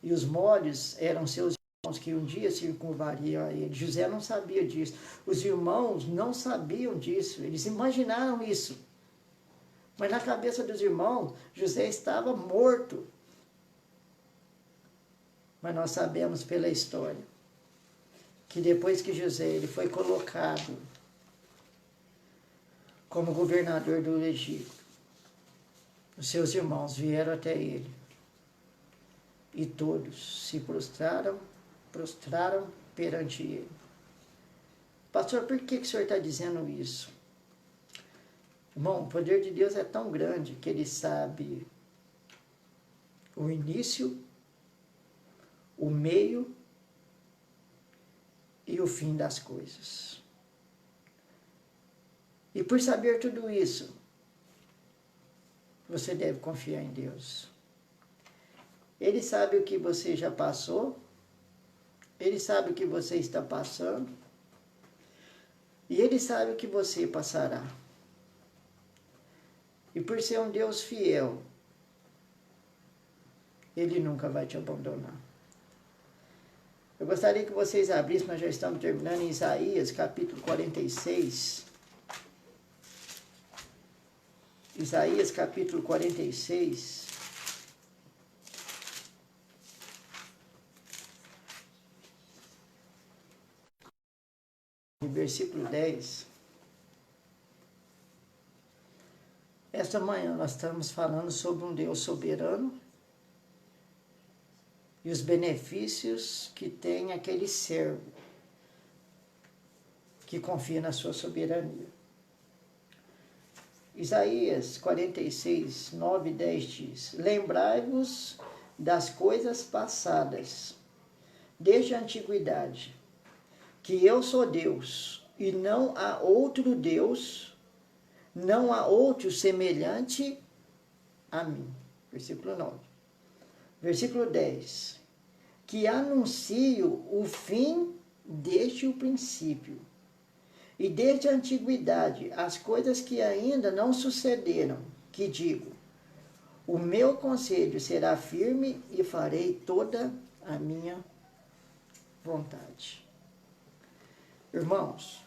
e os molhos eram seus irmãos que um dia se encurvariam a ele. José não sabia disso, os irmãos não sabiam disso, eles imaginaram isso, mas na cabeça dos irmãos, José estava morto. Mas nós sabemos pela história que depois que José ele foi colocado como governador do Egito, os seus irmãos vieram até ele e todos se prostraram perante ele. Pastor, por que o senhor está dizendo isso? Irmão, o poder de Deus é tão grande que ele sabe o início, o meio e o fim das coisas. E por saber tudo isso, você deve confiar em Deus. Ele sabe o que você já passou, ele sabe o que você está passando, e ele sabe o que você passará. E por ser um Deus fiel, ele nunca vai te abandonar. Eu gostaria que vocês abrissem, nós já estamos terminando, em Isaías, capítulo 46. Isaías, capítulo 46. Versículo 10. Esta manhã nós estamos falando sobre um Deus soberano e os benefícios que tem aquele servo que confia na sua soberania. Isaías 46, 9 e 10 diz: Lembrai-vos das coisas passadas, desde a antiguidade, que eu sou Deus, e não há outro Deus, não há outro semelhante a mim. Versículo 9. Versículo 10. Que anuncio o fim desde o princípio, e desde a antiguidade, as coisas que ainda não sucederam, que digo, o meu conselho será firme e farei toda a minha vontade. Irmãos,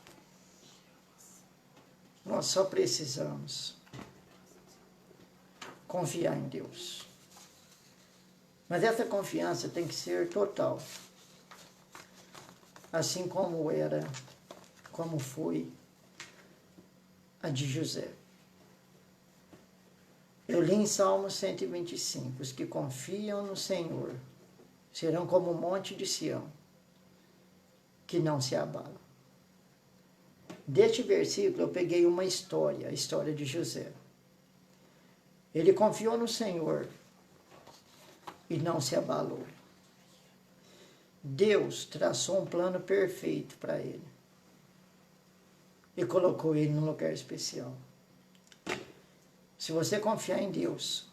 nós só precisamos confiar em Deus. Mas essa confiança tem que ser total. Assim como foi a de José. Eu li em Salmo 125, os que confiam no Senhor serão como o monte de Sião, que não se abala. Deste versículo eu peguei uma história, a história de José. Ele confiou no Senhor e não se abalou. Deus traçou um plano perfeito para ele e colocou ele num lugar especial. Se você confiar em Deus,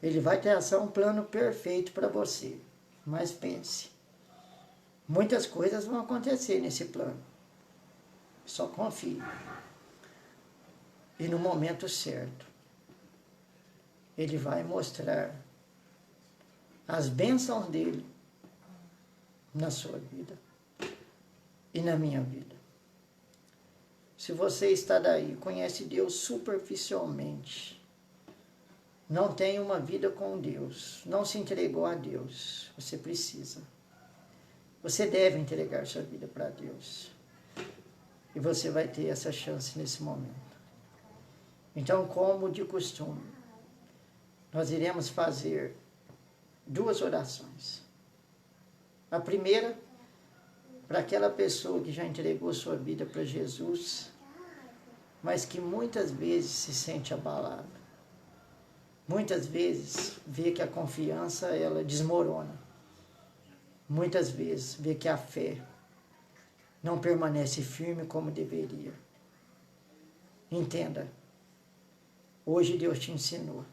Ele vai traçar um plano perfeito para você. Mas pense, muitas coisas vão acontecer nesse plano. Só confie. E no momento certo, Ele vai mostrar as bênçãos dele na sua vida e na minha vida. Se você está daí, conhece Deus superficialmente, não tem uma vida com Deus, não se entregou a Deus, você precisa. Você deve entregar sua vida para Deus. E você vai ter essa chance nesse momento. Então, como de costume, nós iremos fazer 2 orações. A primeira, para aquela pessoa que já entregou sua vida para Jesus, mas que muitas vezes se sente abalada. Muitas vezes vê que a confiança ela desmorona. Muitas vezes vê que a fé não permanece firme como deveria. Entenda, hoje Deus te ensinou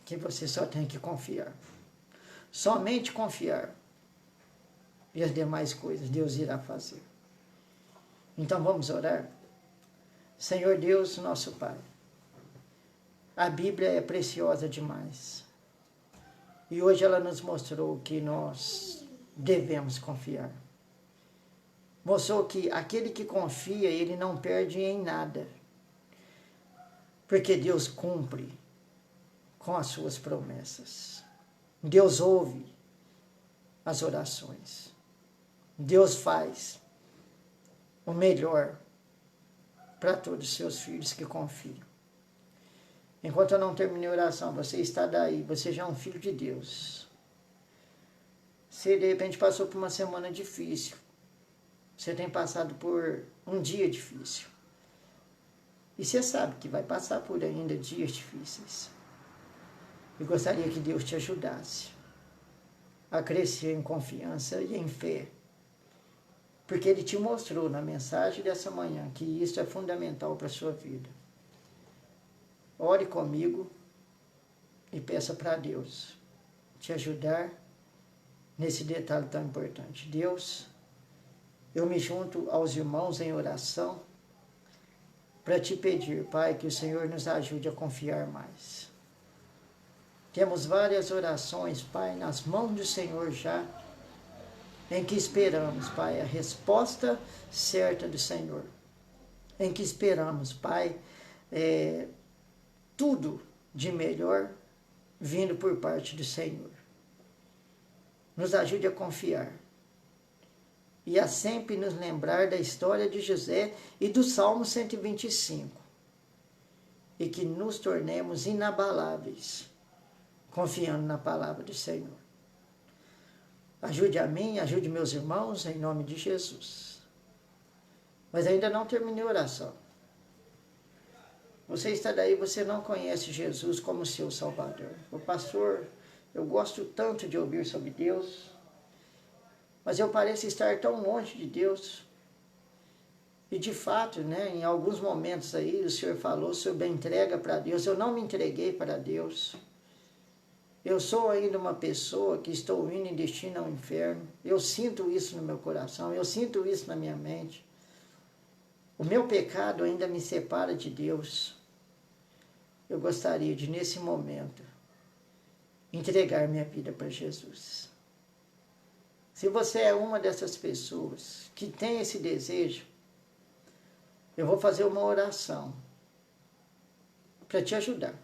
que você só tem que confiar. Somente confiar. E as demais coisas Deus irá fazer. Então vamos orar. Senhor Deus, nosso Pai, a Bíblia é preciosa demais. E hoje ela nos mostrou que nós devemos confiar. Mostrou que aquele que confia, ele não perde em nada. Porque Deus cumpre com as suas promessas. Deus ouve as orações. Deus faz o melhor para todos os seus filhos que confiam. Enquanto eu não terminei a oração, você está daí, você já é um filho de Deus. Você de repente passou por uma semana difícil. Você tem passado por um dia difícil. E você sabe que vai passar por ainda dias difíceis. Eu gostaria que Deus te ajudasse a crescer em confiança e em fé. Porque Ele te mostrou na mensagem dessa manhã que isso é fundamental para a sua vida. Ore comigo e peça para Deus te ajudar nesse detalhe tão importante. Deus, eu me junto aos irmãos em oração para te pedir, Pai, que o Senhor nos ajude a confiar mais. Temos várias orações, Pai, nas mãos do Senhor já, em que esperamos, Pai, a resposta certa do Senhor. Em que esperamos, Pai, tudo de melhor vindo por parte do Senhor. Nos ajude a confiar. E a sempre nos lembrar da história de José e do Salmo 125. E que nos tornemos inabaláveis, confiando na palavra do Senhor. Ajude a mim, ajude meus irmãos, em nome de Jesus. Mas ainda não terminei a oração. Você está daí, você não conhece Jesus como seu Salvador. O pastor, eu gosto tanto de ouvir sobre Deus, mas eu pareço estar tão longe de Deus. E de fato, em alguns momentos aí, o Senhor falou sobre a entrega para Deus. Eu não me entreguei para Deus. Eu sou ainda uma pessoa que estou indo em destino ao inferno. Eu sinto isso no meu coração, eu sinto isso na minha mente. O meu pecado ainda me separa de Deus. Eu gostaria de, nesse momento, entregar minha vida para Jesus. Se você é uma dessas pessoas que tem esse desejo, eu vou fazer uma oração para te ajudar.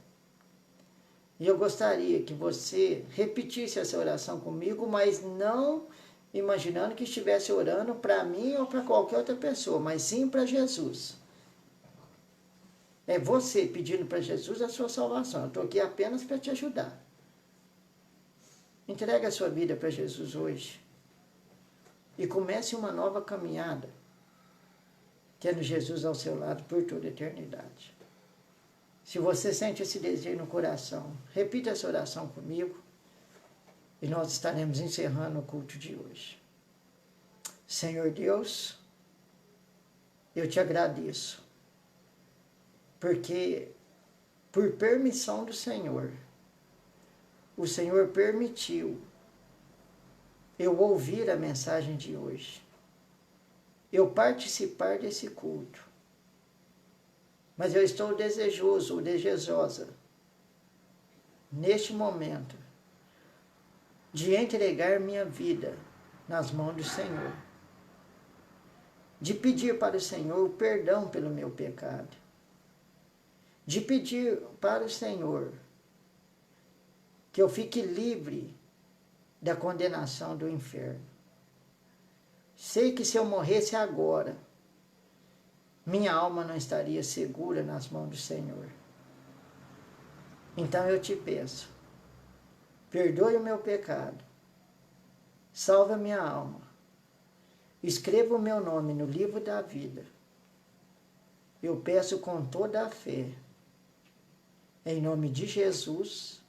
E eu gostaria que você repetisse essa oração comigo, mas não imaginando que estivesse orando para mim ou para qualquer outra pessoa, mas sim para Jesus. É você pedindo para Jesus a sua salvação. Eu estou aqui apenas para te ajudar. Entregue a sua vida para Jesus hoje. E comece uma nova caminhada, tendo Jesus ao seu lado por toda a eternidade. Se você sente esse desejo no coração, repita essa oração comigo e nós estaremos encerrando o culto de hoje. Senhor Deus, eu te agradeço, porque por permissão do Senhor, o Senhor permitiu eu ouvir a mensagem de hoje, eu participar desse culto. Mas eu estou desejoso ou desejosa, neste momento, de entregar minha vida nas mãos do Senhor. De pedir para o Senhor perdão pelo meu pecado. De pedir para o Senhor que eu fique livre da condenação do inferno. Sei que se eu morresse agora, minha alma não estaria segura nas mãos do Senhor. Então eu te peço, perdoe o meu pecado, salve a minha alma, escreva o meu nome no livro da vida. Eu peço com toda a fé, em nome de Jesus.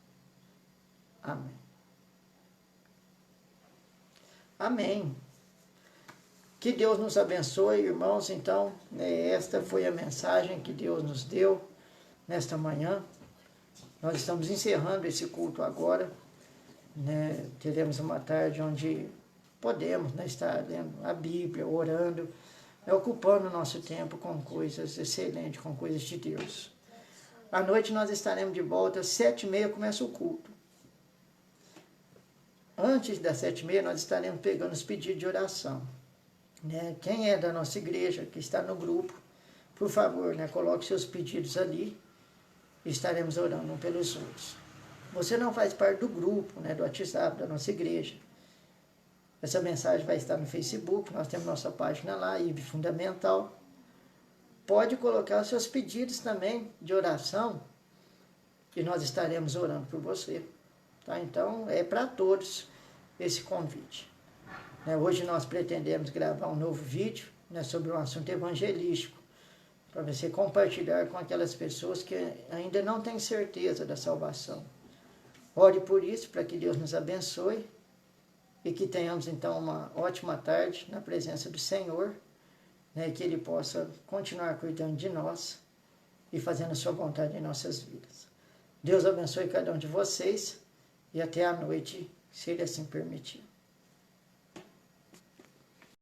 Amém. Amém. Que Deus nos abençoe, irmãos. Então, esta foi a mensagem que Deus nos deu nesta manhã. Nós estamos encerrando esse culto agora, né? Teremos uma tarde onde podemos, né, estar lendo a Bíblia, orando, né, ocupando o nosso tempo com coisas excelentes, com coisas de Deus. À noite nós estaremos de volta, às 7h30 começa o culto. Antes das 7h30 nós estaremos pegando os pedidos de oração. Né? Quem é da nossa igreja, que está no grupo, por favor, né, coloque seus pedidos ali e estaremos orando um pelos outros. Você não faz parte do grupo, né, do WhatsApp da nossa igreja. Essa mensagem vai estar no Facebook, nós temos nossa página lá, IB Fundamental. Pode colocar os seus pedidos também de oração e nós estaremos orando por você. Tá? Então, é para todos esse convite. Né? Hoje nós pretendemos gravar um novo vídeo, né, sobre um assunto evangelístico, para você compartilhar com aquelas pessoas que ainda não têm certeza da salvação. Ore por isso, para que Deus nos abençoe e que tenhamos então uma ótima tarde na presença do Senhor, né, e que Ele possa continuar cuidando de nós e fazendo a sua vontade em nossas vidas. Deus abençoe cada um de vocês e até a noite, se Ele assim permitir.